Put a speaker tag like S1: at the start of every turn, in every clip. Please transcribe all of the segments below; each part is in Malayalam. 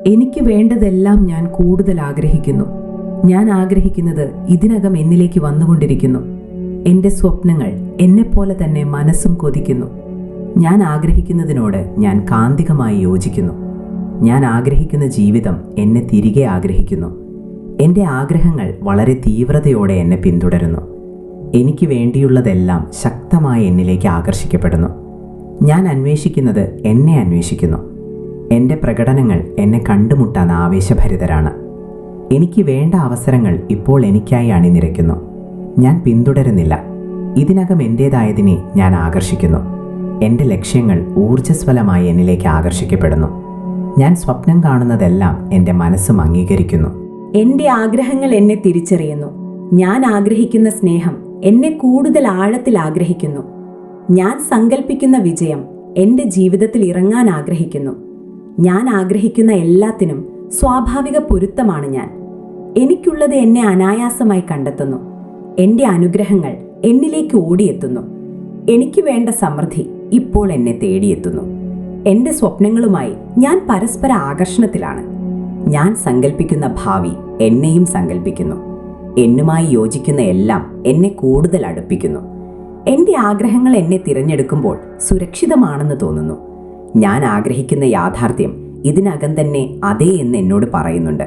S1: എനിക്ക് വേണ്ടതെല്ലാം ഞാൻ കൂടുതൽ ആഗ്രഹിക്കുന്നു. ഞാൻ ആഗ്രഹിക്കുന്നത് ഇതിനകം എന്നിലേക്ക് വന്നുകൊണ്ടിരിക്കുന്നു. എൻ്റെ സ്വപ്നങ്ങൾ എന്നെപ്പോലെ തന്നെ മനസ്സും കൊതിക്കുന്നു. ഞാൻ ആഗ്രഹിക്കുന്നതിനോട് ഞാൻ കാന്തികമായി യോജിക്കുന്നു. ഞാൻ ആഗ്രഹിക്കുന്ന ജീവിതം എന്നെ തിരികെ ആഗ്രഹിക്കുന്നു. എൻ്റെ ആഗ്രഹങ്ങൾ വളരെ തീവ്രതയോടെ എന്നെ പിന്തുടരുന്നു. എനിക്ക് വേണ്ടിയുള്ളതെല്ലാം ശക്തമായി എന്നിലേക്ക് ആകർഷിക്കപ്പെടുന്നു. ഞാൻ അന്വേഷിക്കുന്നത് എന്നെ അന്വേഷിക്കുന്നു. എൻ്റെ പ്രകടനങ്ങൾ എന്നെ കണ്ടുമുട്ടാൻ ആവേശഭരിതരാണ്. എനിക്ക് വേണ്ട അവസരങ്ങൾ ഇപ്പോൾ എനിക്കായി അണിനിരക്കുന്നു. ഞാൻ പിന്തുടരുന്നില്ല, ഇതിനകം എൻ്റേതായതിനെ ഞാൻ ആകർഷിക്കുന്നു. എൻ്റെ ലക്ഷ്യങ്ങൾ ഊർജ്ജസ്വലമായി എന്നിലേക്ക് ആകർഷിക്കപ്പെടുന്നു. ഞാൻ സ്വപ്നം കാണുന്നതെല്ലാം എൻ്റെ മനസ്സും അംഗീകരിക്കുന്നു.
S2: എൻ്റെ ആഗ്രഹങ്ങൾ എന്നെ തിരിച്ചറിയുന്നു. ഞാൻ ആഗ്രഹിക്കുന്ന സ്നേഹം എന്നെ കൂടുതൽ ആഴത്തിൽ ആഗ്രഹിക്കുന്നു. ഞാൻ സങ്കല്പിക്കുന്ന വിജയം എൻ്റെ ജീവിതത്തിൽ ഇറങ്ങാൻ ആഗ്രഹിക്കുന്നു. ഞാൻ ആഗ്രഹിക്കുന്ന എല്ലാത്തിനും സ്വാഭാവിക പൊരുത്തമാണ് ഞാൻ. എനിക്കുള്ളത് എന്നെ അനായാസമായി കണ്ടെത്തുന്നു. എൻ്റെ അനുഗ്രഹങ്ങൾ എന്നിലേക്ക് ഓടിയെത്തുന്നു. എനിക്ക് വേണ്ട സമൃദ്ധി ഇപ്പോൾ എന്നെ തേടിയെത്തുന്നു. എൻ്റെ സ്വപ്നങ്ങളുമായി ഞാൻ പരസ്പര ആകർഷണത്തിലാണ്. ഞാൻ സങ്കല്പിക്കുന്ന ഭാവി എന്നെയും സങ്കല്പിക്കുന്നു. എന്നുമായി യോജിക്കുന്ന എല്ലാം എന്നെ കൂടുതൽ അടുപ്പിക്കുന്നു. എൻ്റെ ആഗ്രഹങ്ങൾ എന്നെ തിരഞ്ഞെടുക്കുമ്പോൾ സുരക്ഷിതമാണെന്ന് തോന്നുന്നു. ഞാൻ ആഗ്രഹിക്കുന്ന യാഥാർത്ഥ്യം ഇതിനകം തന്നെ അതേ എന്ന് എന്നോട് പറയുന്നുണ്ട്.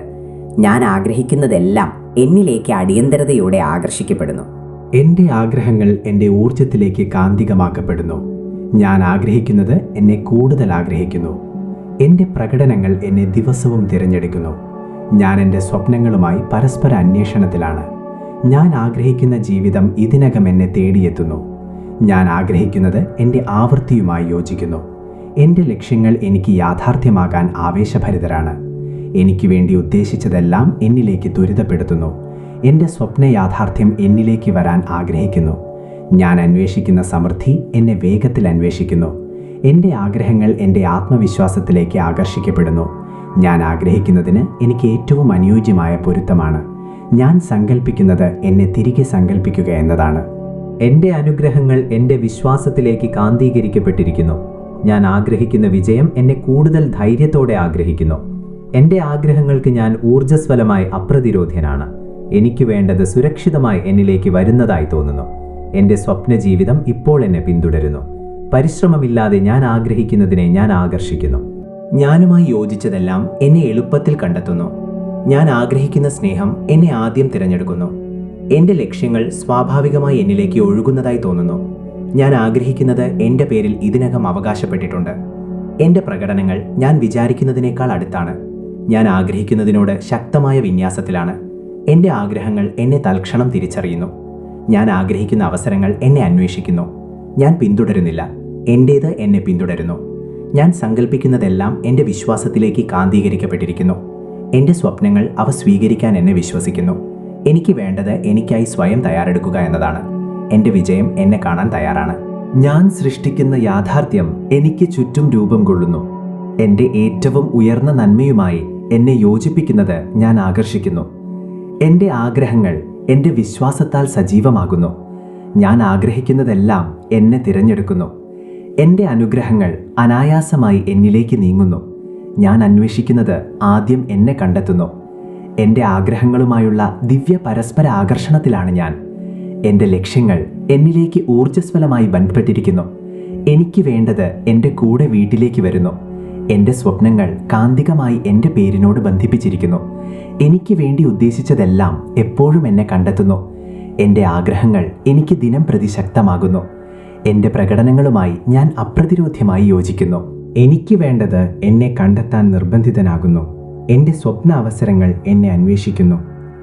S2: ഞാൻ ആഗ്രഹിക്കുന്നതെല്ലാം എന്നിലേക്ക് അടിയന്തരതയോടെ ആകർഷിക്കപ്പെടുന്നു.
S3: എൻ്റെ ആഗ്രഹങ്ങൾ എൻ്റെ ഊർജത്തിലേക്ക് കാന്തികമാക്കപ്പെടുന്നു. ഞാൻ ആഗ്രഹിക്കുന്നത് എന്നെ കൂടുതൽ ആഗ്രഹിക്കുന്നു. എൻ്റെ പ്രകടനങ്ങൾ എന്നെ ദിവസവും തിരഞ്ഞെടുക്കുന്നു. ഞാൻ എൻ്റെ സ്വപ്നങ്ങളുമായി പരസ്പര അന്വേഷണത്തിലാണ്. ഞാൻ ആഗ്രഹിക്കുന്ന ജീവിതം ഇതിനകം എന്നെ തേടിയെത്തുന്നു. ഞാൻ ആഗ്രഹിക്കുന്നത് എൻ്റെ ആവൃത്തിയുമായി യോജിക്കുന്നു. എൻ്റെ ലക്ഷ്യങ്ങൾ എനിക്ക് യാഥാർത്ഥ്യമാകാൻ ആവേശഭരിതരാണ്. എനിക്ക് വേണ്ടി ഉദ്ദേശിച്ചതെല്ലാം എന്നിലേക്ക് ത്വരിതപ്പെടുത്തുന്നു. എൻ്റെ സ്വപ്ന യാഥാർത്ഥ്യം എന്നിലേക്ക് വരാൻ ആഗ്രഹിക്കുന്നു. ഞാൻ അന്വേഷിക്കുന്ന സമൃദ്ധി എന്നെ വേഗത്തിൽ അന്വേഷിക്കുന്നു. എൻ്റെ ആഗ്രഹങ്ങൾ എൻ്റെ ആത്മവിശ്വാസത്തിലേക്ക് ആകർഷിക്കപ്പെടുന്നു. ഞാൻ ആഗ്രഹിക്കുന്നതിന് എനിക്ക് ഏറ്റവും അനുയോജ്യമായ പൊരുത്തമാണ്. ഞാൻ സങ്കല്പിക്കുന്നത് എന്നെ തിരികെ സങ്കല്പിക്കുക എന്നതാണ്. എൻ്റെ അനുഗ്രഹങ്ങൾ എൻ്റെ വിശ്വാസത്തിലേക്ക് കാന്തീകരിക്കപ്പെട്ടിരിക്കുന്നു. ഞാൻ ആഗ്രഹിക്കുന്ന വിജയം എന്നെ കൂടുതൽ ധൈര്യത്തോടെ ആഗ്രഹിക്കുന്നു. എൻ്റെ ആഗ്രഹങ്ങൾക്ക് ഞാൻ ഊർജ്ജസ്വലമായി അപ്രതിരോധ്യനാണ്. എനിക്ക് വേണ്ടത് സുരക്ഷിതമായി എന്നിലേക്ക് വരുന്നതായി തോന്നുന്നു. എൻ്റെ സ്വപ്ന ജീവിതം ഇപ്പോൾ എന്നെ പിന്തുടരുന്നു. പരിശ്രമമില്ലാതെ ഞാൻ ആഗ്രഹിക്കുന്നതിനെ ഞാൻ ആകർഷിക്കുന്നു. ഞാനുമായി യോജിച്ചതെല്ലാം എന്നെ എളുപ്പത്തിൽ കണ്ടെത്തുന്നു. ഞാൻ ആഗ്രഹിക്കുന്ന സ്നേഹം എന്നെ ആദ്യം തിരഞ്ഞെടുക്കുന്നു. എൻ്റെ ലക്ഷ്യങ്ങൾ സ്വാഭാവികമായി എന്നിലേക്ക് ഒഴുകുന്നതായി തോന്നുന്നു. ഞാൻ ആഗ്രഹിക്കുന്നത് എൻ്റെ പേരിൽ ഇതിനകം അവകാശപ്പെട്ടിട്ടുണ്ട്. എൻ്റെ പ്രകടനങ്ങൾ ഞാൻ വിചാരിക്കുന്നതിനേക്കാൾ അടുത്താണ്. ഞാൻ ആഗ്രഹിക്കുന്നതിനോട് ശക്തമായ വിന്യാസത്തിലാണ്. എൻ്റെ ആഗ്രഹങ്ങൾ എന്നെ തൽക്ഷണം തിരിച്ചറിയുന്നു. ഞാൻ ആഗ്രഹിക്കുന്ന അവസരങ്ങൾ എന്നെ അന്വേഷിക്കുന്നു. ഞാൻ പിന്തുടരുന്നില്ല, എൻ്റേത് എന്നെ പിന്തുടരുന്നു. ഞാൻ സങ്കല്പിക്കുന്നതെല്ലാം എൻ്റെ വിശ്വാസത്തിലേക്ക് കാന്തീകരിക്കപ്പെട്ടിരിക്കുന്നു. എൻ്റെ സ്വപ്നങ്ങൾ അവ സ്വീകരിക്കാൻ എന്നെ വിശ്വസിക്കുന്നു. എനിക്ക് വേണ്ടത് എനിക്കായി സ്വയം തയ്യാറെടുക്കുക എന്നതാണ്. എൻ്റെ വിജയം എന്നെ കാണാൻ തയ്യാറാണ്. ഞാൻ സൃഷ്ടിക്കുന്ന യാഥാർത്ഥ്യം എനിക്ക് ചുറ്റും രൂപം കൊള്ളുന്നു. എൻ്റെ ഏറ്റവും ഉയർന്ന നന്മയുമായി എന്നെ യോജിപ്പിക്കുന്നത് ഞാൻ ആകർഷിക്കുന്നു. എൻ്റെ ആഗ്രഹങ്ങൾ എൻ്റെ വിശ്വാസത്താൽ സജീവമാകുന്നു. ഞാൻ ആഗ്രഹിക്കുന്നതെല്ലാം എന്നെ തിരഞ്ഞെടുക്കുന്നു. എൻ്റെ അനുഗ്രഹങ്ങൾ അനായാസമായി എന്നിലേക്ക് നീങ്ങുന്നു. ഞാൻ അന്വേഷിക്കുന്നത് ആദ്യം എന്നെ കണ്ടെത്തുന്നു. എൻ്റെ ആഗ്രഹങ്ങളുമായുള്ള ദിവ്യ പരസ്പര ആകർഷണത്തിലാണ് ഞാൻ. എൻ്റെ ലക്ഷ്യങ്ങൾ എന്നിലേക്ക് ഊർജ്ജസ്വലമായി ബന്ധപ്പെട്ടിരിക്കുന്നു. എനിക്ക് വേണ്ടത് എൻ്റെ കൂടെ വീട്ടിലേക്ക് വരുന്നു. എൻ്റെ സ്വപ്നങ്ങൾ കാന്തികമായി എൻ്റെ പേരിനോട് ബന്ധിപ്പിച്ചിരിക്കുന്നു. എനിക്ക് വേണ്ടി ഉദ്ദേശിച്ചതെല്ലാം എപ്പോഴും എന്നെ കണ്ടെത്തുന്നു. എൻ്റെ ആഗ്രഹങ്ങൾ എനിക്ക് ദിനം പ്രതി ശക്തമാകുന്നു. എൻ്റെ പ്രകടനങ്ങളുമായി ഞാൻ അപ്രതിരോധ്യമായി യോജിക്കുന്നു. എനിക്ക് വേണ്ടത് എന്നെ കണ്ടെത്താൻ നിർബന്ധിതനാകുന്നു. എൻ്റെ സ്വപ്ന അവസരങ്ങൾ എന്നെ അന്വേഷിക്കുന്നു.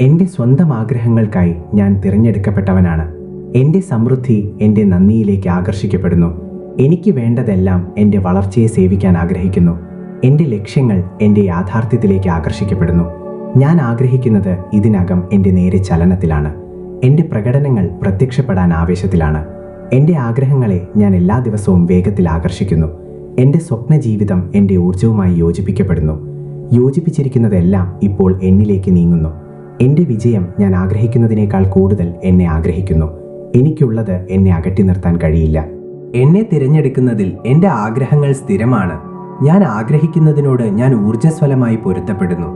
S3: എൻ്റെ സ്വന്തം ആഗ്രഹങ്ങൾക്കായി ഞാൻ തിരഞ്ഞെടുക്കപ്പെട്ടവനാണ്. എൻ്റെ സമൃദ്ധി എൻ്റെ നന്ദിയിലേക്ക് ആകർഷിക്കപ്പെടുന്നു. എനിക്ക് വേണ്ടതെല്ലാം എൻ്റെ വളർച്ചയെ സേവിക്കാൻ ആഗ്രഹിക്കുന്നു. എൻ്റെ ലക്ഷ്യങ്ങൾ എൻ്റെ യാഥാർത്ഥ്യത്തിലേക്ക് ആകർഷിക്കപ്പെടുന്നു. ഞാൻ ആഗ്രഹിക്കുന്നത് ഇതിനകം എൻ്റെ നേരെ ചലനത്തിലാണ്. എൻ്റെ പ്രകടനങ്ങൾ പ്രത്യക്ഷപ്പെടാൻ ആവേശത്തിലാണ്. എൻ്റെ ആഗ്രഹങ്ങളെ ഞാൻ എല്ലാ ദിവസവും വേഗത്തിൽ ആകർഷിക്കുന്നു. എൻ്റെ സ്വപ്ന ജീവിതം എൻ്റെ ഊർജവുമായി യോജിപ്പിക്കപ്പെടുന്നു. യോജിപ്പിച്ചിരിക്കുന്നതെല്ലാം ഇപ്പോൾ എന്നിലേക്ക് നീങ്ങുന്നു. എൻ്റെ വിജയം ഞാൻ ആഗ്രഹിക്കുന്നതിനേക്കാൾ കൂടുതൽ എന്നെ ആഗ്രഹിക്കുന്നു. എനിക്കുള്ളത് എന്നെ അകറ്റി നിർത്താൻ കഴിയില്ല. എന്നെ തിരഞ്ഞെടുക്കുന്നതിൽ എൻ്റെ ആഗ്രഹങ്ങൾ സ്ഥിരമാണ്. ഞാൻ ആഗ്രഹിക്കുന്നതിനോട് ഞാൻ ഊർജ്ജസ്വലമായി പൊരുത്തപ്പെടുന്നു.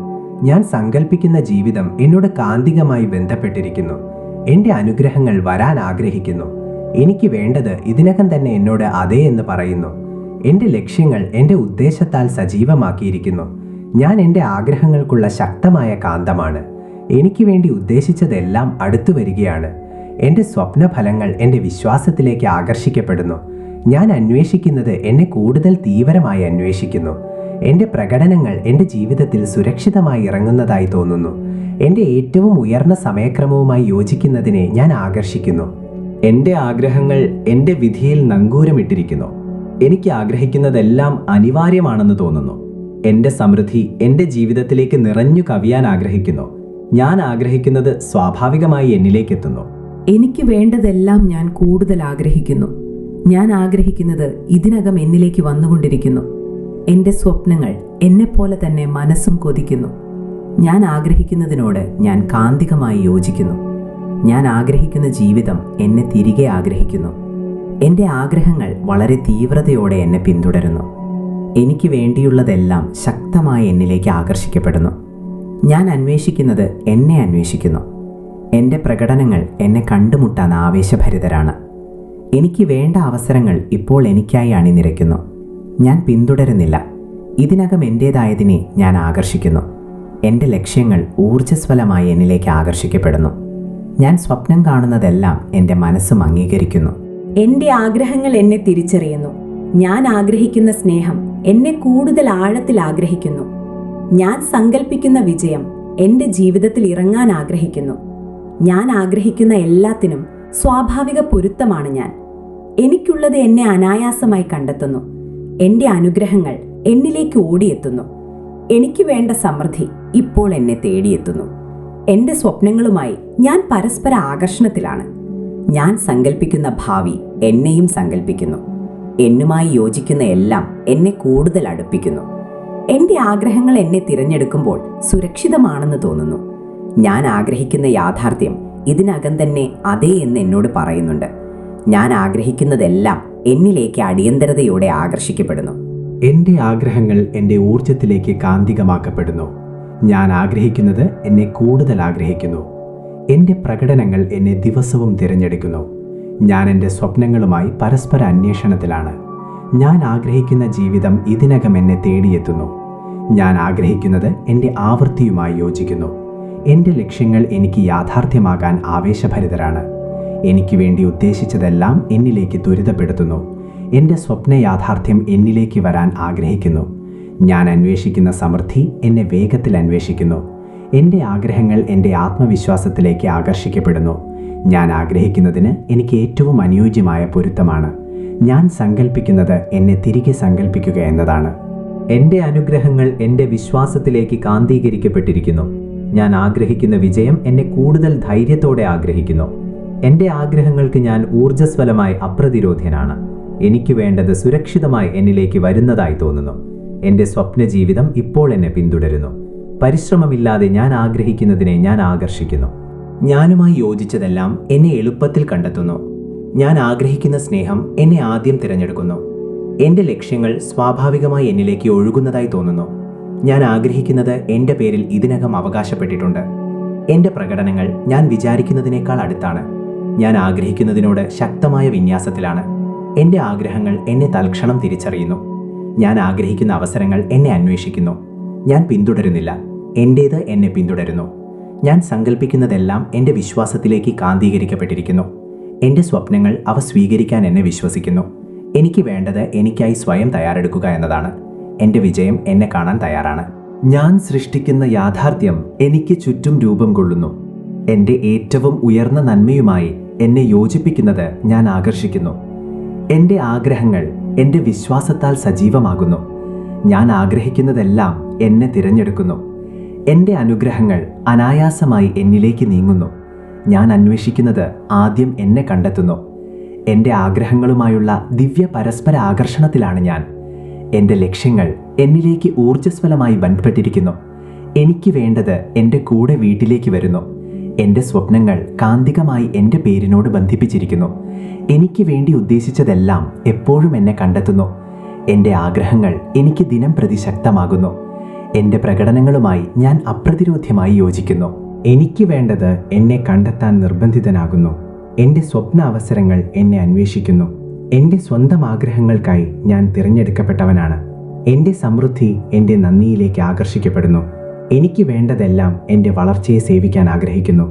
S3: ഞാൻ സങ്കല്പിക്കുന്ന ജീവിതം എന്നോട് കാന്തികമായി ബന്ധപ്പെട്ടിരിക്കുന്നു. എൻ്റെ അനുഗ്രഹങ്ങൾ വരാൻ ആഗ്രഹിക്കുന്നു. എനിക്ക് വേണ്ടത് ഇതിനകം തന്നെ എന്നോട് അതെ എന്ന് പറയുന്നു. എൻ്റെ ലക്ഷ്യങ്ങൾ എൻ്റെ ഉദ്ദേശത്താൽ സജീവമാക്കിയിരിക്കുന്നു. ഞാൻ എൻ്റെ ആഗ്രഹങ്ങൾക്കുള്ള ശക്തമായ കാന്തമാണ്. എനിക്ക് വേണ്ടി ഉദ്ദേശിച്ചതെല്ലാം അടുത്തു വരികയാണ്. എൻ്റെ സ്വപ്നഫലങ്ങൾ എൻ്റെ വിശ്വാസത്തിലേക്ക് ആകർഷിക്കപ്പെടുന്നു. ഞാൻ അന്വേഷിക്കുന്നത് എന്നെ കൂടുതൽ തീവ്രമായി അന്വേഷിക്കുന്നു. എൻ്റെ പ്രകടനങ്ങൾ എൻ്റെ ജീവിതത്തിൽ സുരക്ഷിതമായി ഇറങ്ങുന്നതായി തോന്നുന്നു. എൻ്റെ ഏറ്റവും ഉയർന്ന സമയക്രമവുമായി യോജിക്കുന്നതിനെ ഞാൻ ആകർഷിക്കുന്നു. എൻ്റെ ആഗ്രഹങ്ങൾ എൻ്റെ വിധിയിൽ നങ്കൂരമിട്ടിരിക്കുന്നു. എനിക്ക് ആഗ്രഹിക്കുന്നതെല്ലാം അനിവാര്യമാണെന്ന് തോന്നുന്നു. എൻ്റെ സമൃദ്ധി എൻ്റെ ജീവിതത്തിലേക്ക് നിറഞ്ഞു കവിയാൻ ആഗ്രഹിക്കുന്നു. ഞാൻ ആഗ്രഹിക്കുന്നത് സ്വാഭാവികമായി എന്നിലേക്ക് എത്തുന്നു.
S1: എനിക്ക് വേണ്ടതെല്ലാം ഞാൻ കൂടുതൽ ആഗ്രഹിക്കുന്നു. ഞാൻ ആഗ്രഹിക്കുന്നത് ഇതിനകം എന്നിലേക്ക് വന്നുകൊണ്ടിരിക്കുന്നു. എൻ്റെ സ്വപ്നങ്ങൾ എന്നെപ്പോലെ തന്നെ മനസ്സും കൊതിക്കുന്നു. ഞാൻ ആഗ്രഹിക്കുന്നതിനോട് ഞാൻ കാന്തികമായി യോജിക്കുന്നു. ഞാൻ ആഗ്രഹിക്കുന്ന ജീവിതം എന്നെ തിരികെ ആഗ്രഹിക്കുന്നു. എൻ്റെ ആഗ്രഹങ്ങൾ വളരെ തീവ്രതയോടെ എന്നെ പിന്തുടരുന്നു. എനിക്ക് വേണ്ടിയുള്ളതെല്ലാം ശക്തമായി എന്നിലേക്ക് ആകർഷിക്കപ്പെടുന്നു. ഞാൻ അന്വേഷിക്കുന്നത് എന്നെ അന്വേഷിക്കുന്നു. എൻ്റെ പ്രകടനങ്ങൾ എന്നെ കണ്ടുമുട്ടാൻ ആവേശഭരിതരാണ്. എനിക്ക് വേണ്ട അവസരങ്ങൾ ഇപ്പോൾ എനിക്കായി അണിനിരക്കുന്നു. ഞാൻ പിന്തുടരുന്നില്ല. ഇതിനകം എൻ്റേതായതിനെ ഞാൻ ആകർഷിക്കുന്നു. എൻ്റെ ലക്ഷ്യങ്ങൾ ഊർജ്ജസ്വലമായി എന്നിലേക്ക് ആകർഷിക്കപ്പെടുന്നു. ഞാൻ സ്വപ്നം കാണുന്നതെല്ലാം എൻ്റെ മനസ്സും അംഗീകരിക്കുന്നു.
S2: എൻ്റെ ആഗ്രഹങ്ങൾ എന്നെ തിരിച്ചറിയുന്നു. ഞാൻ ആഗ്രഹിക്കുന്ന സ്നേഹം എന്നെ കൂടുതൽ ആഴത്തിൽ ആഗ്രഹിക്കുന്നു. ഞാൻ സങ്കല്പിക്കുന്ന വിജയം എൻ്റെ ജീവിതത്തിൽ ഇറങ്ങാൻ ആഗ്രഹിക്കുന്നു. ഞാൻ ആഗ്രഹിക്കുന്ന എല്ലാത്തിനും സ്വാഭാവിക പൊരുത്തമാണ് ഞാൻ. എനിക്കുള്ളത് എന്നെ അനായാസമായി കണ്ടെത്തുന്നു. എൻ്റെ അനുഗ്രഹങ്ങൾ എന്നിലേക്ക് ഓടിയെത്തുന്നു. എനിക്ക് വേണ്ട സമൃദ്ധി ഇപ്പോൾ എന്നെ തേടിയെത്തുന്നു. എൻ്റെ സ്വപ്നങ്ങളുമായി ഞാൻ പരസ്പര ആകർഷണത്തിലാണ്. ഞാൻ സങ്കല്പിക്കുന്ന ഭാവി എന്നെയും സങ്കല്പിക്കുന്നു. എന്നുമായി യോജിക്കുന്ന എല്ലാം എന്നെ കൂടുതൽ അടുപ്പിക്കുന്നു. എൻ്റെ ആഗ്രഹങ്ങൾ എന്നെ തിരഞ്ഞെടുക്കുമ്പോൾ സുരക്ഷിതമാണെന്ന് തോന്നുന്നു. ഞാൻ ആഗ്രഹിക്കുന്ന യാഥാർത്ഥ്യം ഇതിനകം തന്നെ അതേ എന്ന് എന്നോട് പറയുന്നുണ്ട്. ഞാൻ ആഗ്രഹിക്കുന്നതെല്ലാം എന്നിലേക്ക് അടിയന്തരതയോടെ ആകർഷിക്കപ്പെടുന്നു.
S3: എൻ്റെ ആഗ്രഹങ്ങൾ എൻ്റെ ഊർജ്ജത്തിലേക്ക് കാന്തികമാക്കപ്പെടുന്നു. ഞാൻ ആഗ്രഹിക്കുന്നത് എന്നെ കൂടുതൽ ആഗ്രഹിക്കുന്നു. എൻ്റെ പ്രകടനങ്ങൾ എന്നെ ദിവസവും തിരഞ്ഞെടുക്കുന്നു. ഞാൻ എൻ്റെ സ്വപ്നങ്ങളുമായി പരസ്പര അന്വേഷണത്തിലാണ്. ഞാൻ ആഗ്രഹിക്കുന്ന ജീവിതം ഇതിനകം എന്നെ തേടിയെത്തുന്നു. ഞാൻ ആഗ്രഹിക്കുന്നത് എൻ്റെ ആവൃത്തിയുമായി യോജിക്കുന്നു. എൻ്റെ ലക്ഷ്യങ്ങൾ എനിക്ക് യാഥാർത്ഥ്യമാകാൻ ആവേശഭരിതരാണ്. എനിക്ക് വേണ്ടി ഉദ്ദേശിച്ചതെല്ലാം എന്നിലേക്ക് ത്വരിതപ്പെടുത്തുന്നു. എൻ്റെ സ്വപ്ന യാഥാർത്ഥ്യം എന്നിലേക്ക് വരാൻ ആഗ്രഹിക്കുന്നു. ഞാൻ അന്വേഷിക്കുന്ന സമൃദ്ധി എന്നെ വേഗത്തിൽ അന്വേഷിക്കുന്നു. എൻ്റെ ആഗ്രഹങ്ങൾ എൻ്റെ ആത്മവിശ്വാസത്തിലേക്ക് ആകർഷിക്കപ്പെടുന്നു. ഞാൻ ആഗ്രഹിക്കുന്നതിന് എനിക്ക് ഏറ്റവും അനുയോജ്യമായ പൊരുത്തമാണ്. ഞാൻ സങ്കല്പിക്കുന്നത് എന്നെ തിരികെ സങ്കല്പിക്കുക എന്നതാണ്. എൻ്റെ അനുഗ്രഹങ്ങൾ എൻ്റെ വിശ്വാസത്തിലേക്ക് കാന്തീകരിക്കപ്പെട്ടിരിക്കുന്നു. ഞാൻ ആഗ്രഹിക്കുന്ന വിജയം എന്നെ കൂടുതൽ ധൈര്യത്തോടെ ആഗ്രഹിക്കുന്നു. എൻ്റെ ആഗ്രഹങ്ങൾക്ക് ഞാൻ ഊർജ്ജസ്വലമായി അപ്രതിരോധ്യനാണ്. എനിക്ക് വേണ്ടത് സുരക്ഷിതമായി എന്നിലേക്ക് വരുന്നതായി തോന്നുന്നു. എൻ്റെ സ്വപ്ന ജീവിതം ഇപ്പോൾ എന്നെ പിന്തുടരുന്നു. പരിശ്രമമില്ലാതെ ഞാൻ ആഗ്രഹിക്കുന്നതിനെ ഞാൻ ആകർഷിക്കുന്നു. ഞാനുമായി യോജിച്ചതെല്ലാം എന്നെ എളുപ്പത്തിൽ കണ്ടെത്തുന്നു. ഞാൻ ആഗ്രഹിക്കുന്ന സ്നേഹം എന്നെ ആദ്യം തിരഞ്ഞെടുക്കുന്നു. എൻ്റെ ലക്ഷ്യങ്ങൾ സ്വാഭാവികമായി എന്നിലേക്ക് ഒഴുകുന്നതായി തോന്നുന്നു. ഞാൻ ആഗ്രഹിക്കുന്നത് എൻ്റെ പേരിൽ ഇതിനകം അവകാശപ്പെട്ടിട്ടുണ്ട്. എൻ്റെ പ്രകടനങ്ങൾ ഞാൻ വിചാരിക്കുന്നതിനേക്കാൾ അടുത്താണ്. ഞാൻ ആഗ്രഹിക്കുന്നതിനോട് ശക്തമായ വിന്യാസത്തിലാണ്. എൻ്റെ ആഗ്രഹങ്ങൾ എന്നെ തൽക്ഷണം തിരിച്ചറിയുന്നു. ഞാൻ ആഗ്രഹിക്കുന്ന അവസരങ്ങൾ എന്നെ അന്വേഷിക്കുന്നു. ഞാൻ പിന്തുടരുന്നില്ല, എൻ്റേത് എന്നെ പിന്തുടരുന്നു. ഞാൻ സങ്കല്പിക്കുന്നതെല്ലാം എൻ്റെ വിശ്വാസത്തിലേക്ക് കാന്തീകരിക്കപ്പെട്ടിരിക്കുന്നു. എൻ്റെ സ്വപ്നങ്ങൾ അവ സ്വീകരിക്കാൻ എന്നെ വിശ്വസിക്കുന്നു. എനിക്ക് വേണ്ടത് എനിക്കായി സ്വയം തയ്യാറെടുക്കുക എന്നതാണ്. എൻ്റെ വിജയം എന്നെ കാണാൻ തയ്യാറാണ്. ഞാൻ സൃഷ്ടിക്കുന്ന യാഥാർത്ഥ്യം എനിക്ക് ചുറ്റും രൂപം കൊള്ളുന്നു. എൻ്റെ ഏറ്റവും ഉയർന്ന നന്മയുമായി എന്നെ യോജിപ്പിക്കുന്നത് ഞാൻ ആകർഷിക്കുന്നു. എൻ്റെ ആഗ്രഹങ്ങൾ എൻ്റെ വിശ്വാസത്താൽ സജീവമാകുന്നു. ഞാൻ ആഗ്രഹിക്കുന്നതെല്ലാം എന്നെ തിരഞ്ഞെടുക്കുന്നു. എൻ്റെ അനുഗ്രഹങ്ങൾ അനായാസമായി എന്നിലേക്ക് നീങ്ങുന്നു. ഞാൻ അന്വേഷിക്കുന്നത് ആദ്യം എന്നെ കണ്ടെത്തുന്നു. എൻ്റെ ആഗ്രഹങ്ങളുമായുള്ള ദിവ്യ പരസ്പര ആകർഷണത്തിലാണ് ഞാൻ. എൻ്റെ ലക്ഷ്യങ്ങൾ എന്നിലേക്ക് ഊർജ്ജസ്വലമായി ബന്ധപ്പെട്ടിരിക്കുന്നു. എനിക്ക് വേണ്ടത് എൻ്റെ കൂടെ വീട്ടിലേക്ക് വരുന്നു. എൻ്റെ സ്വപ്നങ്ങൾ കാന്തികമായി എൻ്റെ പേരിനോട് ബന്ധിപ്പിച്ചിരിക്കുന്നു. എനിക്ക് വേണ്ടി ഉദ്ദേശിച്ചതെല്ലാം എപ്പോഴും എന്നെ കണ്ടെത്തുന്നു. എൻ്റെ ആഗ്രഹങ്ങൾ എനിക്ക് ദിനം പ്രതി ശക്തമാകുന്നു. എൻ്റെ പ്രകടനങ്ങളുമായി ഞാൻ അപ്രതിരോധ്യമായി യോജിക്കുന്നു. എനിക്ക് വേണ്ടത് എന്നെ കണ്ടെത്താൻ നിർബന്ധിതനാകുന്നു. എൻ്റെ സ്വപ്ന അവസരങ്ങൾ എന്നെ അന്വേഷിക്കുന്നു. എൻ്റെ സ്വന്തം ആഗ്രഹങ്ങൾക്കായി ഞാൻ തിരഞ്ഞെടുക്കപ്പെട്ടവനാണ്. എൻ്റെ സമൃദ്ധി എൻ്റെ നന്ദിയിലേക്ക് ആകർഷിക്കപ്പെടുന്നു. എനിക്ക് വേണ്ടതെല്ലാം എൻ്റെ വളർച്ചയെ സേവിക്കാൻ ആഗ്രഹിക്കുന്നു.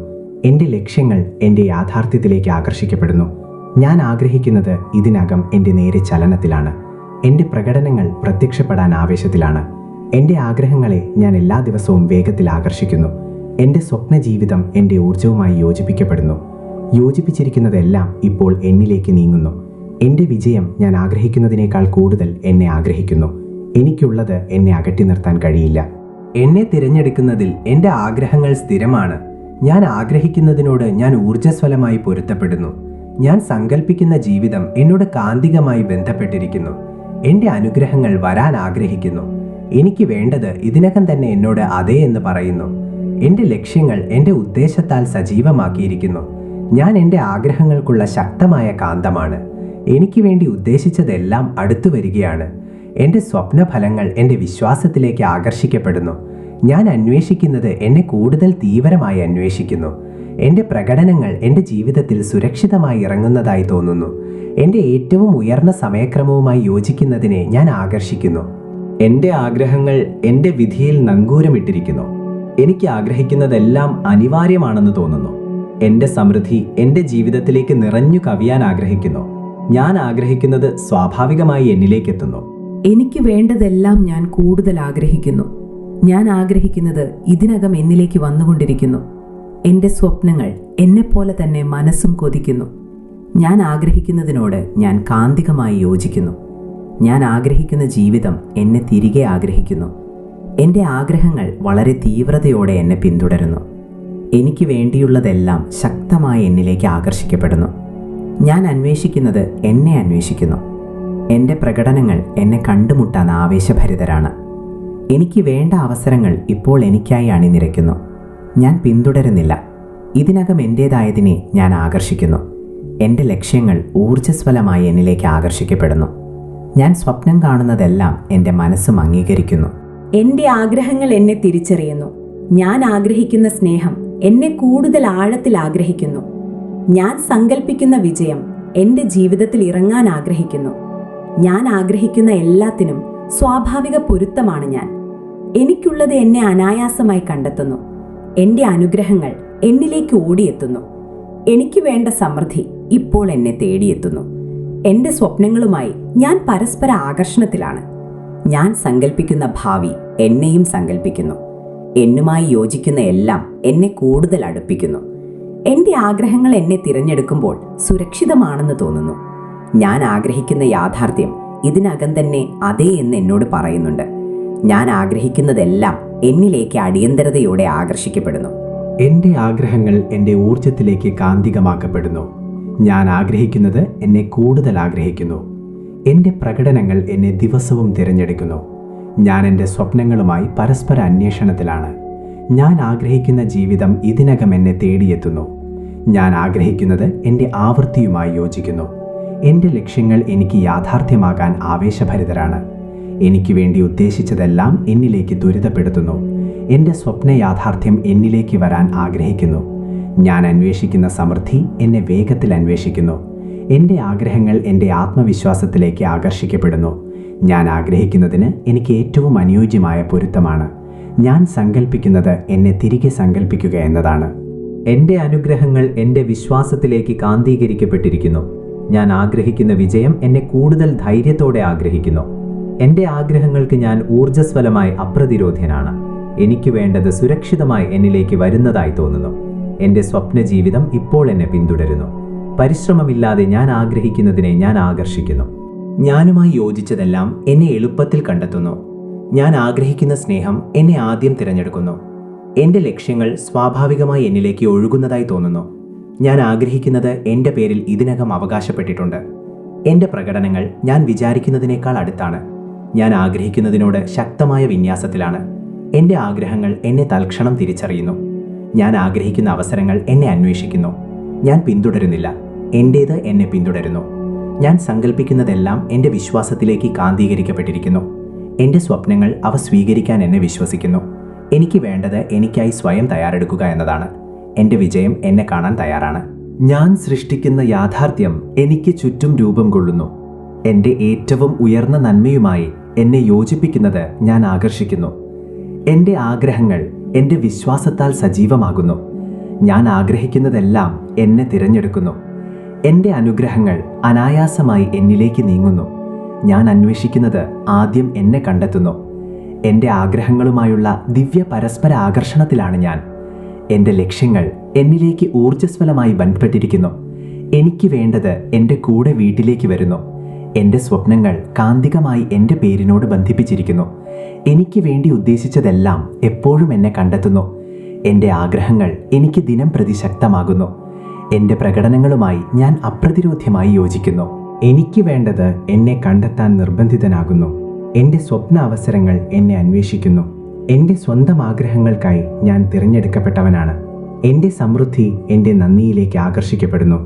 S3: എൻ്റെ ലക്ഷ്യങ്ങൾ എൻ്റെ യാഥാർത്ഥ്യത്തിലേക്ക് ആകർഷിക്കപ്പെടുന്നു. ഞാൻ ആഗ്രഹിക്കുന്നത് ഇതിനകം എൻ്റെ നേരെ ചലനത്തിലാണ്. എൻ്റെ പ്രകടനങ്ങൾ പ്രത്യക്ഷപ്പെടാൻ ആവേശത്തിലാണ്. എൻ്റെ ആഗ്രഹങ്ങളെ ഞാൻ എല്ലാ ദിവസവും വേഗത്തിൽ ആകർഷിക്കുന്നു. എൻ്റെ സ്വപ്ന ജീവിതം എൻ്റെ ഊർജവുമായി യോജിപ്പിക്കപ്പെടുന്നു. യോജിപ്പിച്ചിരിക്കുന്നതെല്ലാം ഇപ്പോൾ എന്നിലേക്ക് നീങ്ങുന്നു. എൻ്റെ വിജയം ഞാൻ ആഗ്രഹിക്കുന്നതിനേക്കാൾ കൂടുതൽ എന്നെ ആഗ്രഹിക്കുന്നു. എനിക്കുള്ളത് എന്നെ അകറ്റി നിർത്താൻ കഴിയില്ല. എന്നെ തിരഞ്ഞെടുക്കുന്നതിൽ എൻ്റെ ആഗ്രഹങ്ങൾ സ്ഥിരമാണ്. ഞാൻ ആഗ്രഹിക്കുന്നതിനോട് ഞാൻ ഊർജ്ജസ്വലമായി പൊരുത്തപ്പെടുന്നു. ഞാൻ സങ്കല്പിക്കുന്ന ജീവിതം എന്നോട് കാന്തികമായി ബന്ധപ്പെട്ടിരിക്കുന്നു. എൻ്റെ അനുഗ്രഹങ്ങൾ വരാൻ ആഗ്രഹിക്കുന്നു. എനിക്ക് വേണ്ടത് ഇതിനകം തന്നെ എന്നോട് അതെ എന്ന് പറയുന്നു. എൻ്റെ ലക്ഷ്യങ്ങൾ എൻ്റെ ഉദ്ദേശത്താൽ സജീവമാക്കിയിരിക്കുന്നു. ഞാൻ എൻ്റെ ആഗ്രഹങ്ങൾക്കുള്ള ശക്തമായ കാന്തമാണ്. എനിക്ക് വേണ്ടി ഉദ്ദേശിച്ചതെല്ലാം അടുത്തു വരികയാണ്. എൻ്റെ സ്വപ്നഫലങ്ങൾ എൻ്റെ വിശ്വാസത്തിലേക്ക് ആകർഷിക്കപ്പെടുന്നു. ഞാൻ അന്വേഷിക്കുന്നത് എന്നെ കൂടുതൽ തീവ്രമായി അന്വേഷിക്കുന്നു. എൻ്റെ പ്രകടനങ്ങൾ എൻ്റെ ജീവിതത്തിൽ സുരക്ഷിതമായി ഇറങ്ങുന്നതായി തോന്നുന്നു. എൻ്റെ ഏറ്റവും ഉയർന്ന സമയക്രമവുമായി യോജിക്കുന്നതിനെ ഞാൻ ആകർഷിക്കുന്നു. എൻ്റെ ആഗ്രഹങ്ങൾ എൻ്റെ വിധിയിൽ നങ്കൂരമിട്ടിരിക്കുന്നു. എനിക്ക് ആഗ്രഹിക്കുന്നതെല്ലാം അനിവാര്യമാണെന്ന് തോന്നുന്നു. എൻ്റെ സമൃദ്ധി എൻ്റെ ജീവിതത്തിലേക്ക് നിറഞ്ഞു കവിയാൻ ആഗ്രഹിക്കുന്നു. ഞാൻ ആഗ്രഹിക്കുന്നത് സ്വാഭാവികമായി എന്നിലേക്ക് എത്തുന്നു.
S1: എനിക്ക് വേണ്ടതെല്ലാം ഞാൻ കൂടുതൽ ആഗ്രഹിക്കുന്നു. ഞാൻ ആഗ്രഹിക്കുന്നത് ഇതിനകം എന്നിലേക്ക് വന്നുകൊണ്ടിരിക്കുന്നു. എൻ്റെ സ്വപ്നങ്ങൾ എന്നെപ്പോലെ തന്നെ മനസ്സും കൊതിക്കുന്നു. ഞാൻ ആഗ്രഹിക്കുന്നതിനോട് ഞാൻ കാന്തികമായി യോജിക്കുന്നു. ഞാൻ ആഗ്രഹിക്കുന്ന ജീവിതം എന്നെ തിരികെ ആഗ്രഹിക്കുന്നു. എൻ്റെ ആഗ്രഹങ്ങൾ വളരെ തീവ്രതയോടെ എന്നെ പിന്തുടരുന്നു. എനിക്ക് വേണ്ടിയുള്ളതെല്ലാം ശക്തമായി എന്നിലേക്ക് ആകർഷിക്കപ്പെടുന്നു. ഞാൻ അന്വേഷിക്കുന്നത് എന്നെ അന്വേഷിക്കുന്നു. എൻ്റെ പ്രകടനങ്ങൾ എന്നെ കണ്ടുമുട്ടാൻ ആവേശഭരിതരാണ്. എനിക്ക് വേണ്ട അവസരങ്ങൾ ഇപ്പോൾ എനിക്കായി അണിനിരക്കുന്നു. ഞാൻ പിന്തുടരുന്നില്ല. ഇതിനകം എൻ്റേതായതിനെ ഞാൻ ആകർഷിക്കുന്നു. എൻ്റെ ലക്ഷ്യങ്ങൾ ഊർജ്ജസ്വലമായി എന്നിലേക്ക് ആകർഷിക്കപ്പെടുന്നു. ഞാൻ സ്വപ്നം കാണുന്നതെല്ലാം എൻ്റെ മനസ്സും അംഗീകരിക്കുന്നു.
S2: എൻ്റെ ആഗ്രഹങ്ങൾ എന്നെ തിരിച്ചറിയുന്നു. ഞാൻ ആഗ്രഹിക്കുന്ന സ്നേഹം എന്നെ കൂടുതൽ ആഴത്തിൽ ആഗ്രഹിക്കുന്നു. ഞാൻ സങ്കല്പിക്കുന്ന വിജയം എൻ്റെ ജീവിതത്തിൽ ഇറങ്ങാൻ ആഗ്രഹിക്കുന്നു. ഞാൻ ആഗ്രഹിക്കുന്ന എല്ലാത്തിനും സ്വാഭാവിക പൊരുത്തമാണ് ഞാൻ. എനിക്കുള്ളത് എന്നെ അനായാസമായി കണ്ടെത്തുന്നു. എൻ്റെ അനുഗ്രഹങ്ങൾ എന്നിലേക്ക് ഓടിയെത്തുന്നു. എനിക്ക് വേണ്ട സമൃദ്ധി ഇപ്പോൾ എന്നെ തേടിയെത്തുന്നു. എൻ്റെ സ്വപ്നങ്ങളുമായി ഞാൻ പരസ്പര ആകർഷണത്തിലാണ്. ഞാൻ സങ്കല്പിക്കുന്ന ഭാവി എന്നെയും സങ്കല്പിക്കുന്നു. എന്നുമായി യോജിക്കുന്ന എല്ലാം എന്നെ കൂടുതൽ അടുപ്പിക്കുന്നു. എൻ്റെ ആഗ്രഹങ്ങൾ എന്നെ തിരഞ്ഞെടുക്കുമ്പോൾ സുരക്ഷിതമാണെന്ന് തോന്നുന്നു. ഞാൻ ആഗ്രഹിക്കുന്ന യാഥാർത്ഥ്യം ഇതിനകം തന്നെ അതേ എന്ന് എന്നോട് പറയുന്നുണ്ട്. ഞാൻ ആഗ്രഹിക്കുന്നതെല്ലാം എന്നിലേക്ക് അടിയന്തരതയോടെ ആകർഷിക്കപ്പെടുന്നു.
S3: എൻ്റെ ആഗ്രഹങ്ങൾ എൻ്റെ ഊർജത്തിലേക്ക് കാന്തികമാക്കപ്പെടുന്നു. ഞാൻ ആഗ്രഹിക്കുന്നത് എന്നെ കൂടുതൽ ആഗ്രഹിക്കുന്നു. എൻ്റെ പ്രകടനങ്ങൾ എന്നെ ദിവസവും തിരഞ്ഞെടുക്കുന്നു. ഞാൻ എൻ്റെ സ്വപ്നങ്ങളുമായി പരസ്പര അന്വേഷണത്തിലാണ്. ഞാൻ ആഗ്രഹിക്കുന്ന ജീവിതം ഇതിനകം എന്നെ തേടിയെത്തുന്നു. ഞാൻ ആഗ്രഹിക്കുന്നത് എൻ്റെ ആവൃത്തിയുമായി യോജിക്കുന്നു. എൻ്റെ ലക്ഷ്യങ്ങൾ എനിക്ക് യാഥാർത്ഥ്യമാകാൻ ആവേശഭരിതരാണ്. എനിക്ക് വേണ്ടി ഉദ്ദേശിച്ചതെല്ലാം എന്നിലേക്ക് ത്വരിതപ്പെടുത്തുന്നു. എൻ്റെ സ്വപ്ന യാഥാർത്ഥ്യം എന്നിലേക്ക് വരാൻ ആഗ്രഹിക്കുന്നു. ഞാൻ അന്വേഷിക്കുന്ന സമൃദ്ധി എന്നെ വേഗത്തിൽ അന്വേഷിക്കുന്നു. എൻ്റെ ആഗ്രഹങ്ങൾ എൻ്റെ ആത്മവിശ്വാസത്തിലേക്ക് ആകർഷിക്കപ്പെടുന്നു. ഞാൻ ആഗ്രഹിക്കുന്നതിന് എനിക്ക് ഏറ്റവും അനുയോജ്യമായ പൊരുത്തമാണ്. ഞാൻ സങ്കല്പിക്കുന്നത് എന്നെ തിരികെ സങ്കല്പിക്കുക എന്നതാണ്. എൻ്റെ അനുഗ്രഹങ്ങൾ എൻ്റെ വിശ്വാസത്തിലേക്ക് കാന്തീകരിക്കപ്പെട്ടിരിക്കുന്നു. ഞാൻ ആഗ്രഹിക്കുന്ന വിജയം എന്നെ കൂടുതൽ ധൈര്യത്തോടെ ആഗ്രഹിക്കുന്നു. എൻ്റെ ആഗ്രഹങ്ങൾക്ക് ഞാൻ ഊർജ്ജസ്വലമായി അപ്രതിരോധ്യനാണ്. എനിക്ക് വേണ്ടത് സുരക്ഷിതമായി എന്നിലേക്ക് വരുന്നതായി തോന്നുന്നു. എൻ്റെ സ്വപ്ന ജീവിതം ഇപ്പോൾ എന്നെ പിന്തുടരുന്നു. പരിശ്രമമില്ലാതെ ഞാൻ ആഗ്രഹിക്കുന്നതിനെ ഞാൻ ആകർഷിക്കുന്നു. ഞാനുമായി യോജിച്ചതെല്ലാം എന്നെ എളുപ്പത്തിൽ കണ്ടെത്തുന്നു. ഞാൻ ആഗ്രഹിക്കുന്ന സ്നേഹം എന്നെ ആദ്യം തിരഞ്ഞെടുക്കുന്നു. എൻ്റെ ലക്ഷ്യങ്ങൾ സ്വാഭാവികമായി എന്നിലേക്ക് ഒഴുകുന്നതായി തോന്നുന്നു. ഞാൻ ആഗ്രഹിക്കുന്നത് എൻ്റെ പേരിൽ ഇതിനകം അവകാശപ്പെട്ടിട്ടുണ്ട്. എൻ്റെ പ്രകടനങ്ങൾ ഞാൻ വിചാരിക്കുന്നതിനേക്കാൾ അടുത്താണ്. ഞാൻ ആഗ്രഹിക്കുന്നതിനോട് ശക്തമായ വിന്യാസത്തിലാണ്. എൻ്റെ ആഗ്രഹങ്ങൾ എന്നെ തൽക്ഷണം തിരിച്ചറിയുന്നു. ഞാൻ ആഗ്രഹിക്കുന്ന അവസരങ്ങൾ എന്നെ അന്വേഷിക്കുന്നു. ഞാൻ പിന്തുടരുന്നില്ല. എൻ്റേത് എന്നെ പിന്തുടരുന്നു. ഞാൻ സങ്കല്പിക്കുന്നതെല്ലാം എൻ്റെ വിശ്വാസത്തിലേക്ക് കാന്തീകരിക്കപ്പെട്ടിരിക്കുന്നു. എൻ്റെ സ്വപ്നങ്ങൾ അവ സ്വീകരിക്കാൻ എന്നെ വിശ്വസിക്കുന്നു. എനിക്ക് വേണ്ടത് എനിക്കായി സ്വയം തയ്യാറെടുക്കുക എന്നതാണ്. എൻ്റെ വിജയം എന്നെ കാണാൻ തയ്യാറാണ്. ഞാൻ സൃഷ്ടിക്കുന്ന യാഥാർത്ഥ്യം എനിക്ക് ചുറ്റും രൂപം കൊള്ളുന്നു. എൻ്റെ ഏറ്റവും ഉയർന്ന നന്മയുമായി എന്നെ യോജിപ്പിക്കുന്നത് ഞാൻ ആകർഷിക്കുന്നു. എൻ്റെ ആഗ്രഹങ്ങൾ എൻ്റെ വിശ്വാസത്താൽ സജീവമാകുന്നു. ഞാൻ ആഗ്രഹിക്കുന്നതെല്ലാം എന്നെ തിരഞ്ഞെടുക്കുന്നു. എൻ്റെ അനുഗ്രഹങ്ങൾ അനായാസമായി എന്നിലേക്ക് നീങ്ങുന്നു. ഞാൻ അന്വേഷിക്കുന്നത് ആദ്യം എന്നെ കണ്ടെത്തുന്നു. എൻ്റെ ആഗ്രഹങ്ങളുമായുള്ള ദിവ്യ പരസ്പര ആകർഷണത്തിലാണ് ഞാൻ. എൻ്റെ ലക്ഷ്യങ്ങൾ എന്നിലേക്ക് ഊർജ്ജസ്വലമായി ബന്ധപ്പെട്ടിരിക്കുന്നു. എനിക്ക് വേണ്ടത് എൻ്റെ കൂടെ വീട്ടിലേക്ക് വരുന്നു. എൻ്റെ സ്വപ്നങ്ങൾ കാന്തികമായി എൻ്റെ പേരിനോട് ബന്ധിപ്പിച്ചിരിക്കുന്നു. എനിക്ക് വേണ്ടി ഉദ്ദേശിച്ചതെല്ലാം എപ്പോഴും എന്നെ കണ്ടെത്തുന്നു. എൻ്റെ ആഗ്രഹങ്ങൾ എനിക്ക് ദിനം പ്രതി ശക്തമാകുന്നു. എൻ്റെ പ്രകടനങ്ങളുമായി ഞാൻ അപ്രതിരോധ്യമായി യോജിക്കുന്നു. എനിക്ക് വേണ്ടത് എന്നെ കണ്ടെത്താൻ നിർബന്ധിതനാകുന്നു. എൻ്റെ സ്വപ്ന അവസരങ്ങൾ എന്നെ അന്വേഷിക്കുന്നു. എൻ്റെ സ്വന്തം ആഗ്രഹങ്ങൾക്കായി ഞാൻ തിരഞ്ഞെടുക്കപ്പെട്ടവനാണ്. എൻ്റെ സമൃദ്ധി എൻ്റെ നന്ദിയിലേക്ക് ആകർഷിക്കപ്പെടുന്നു.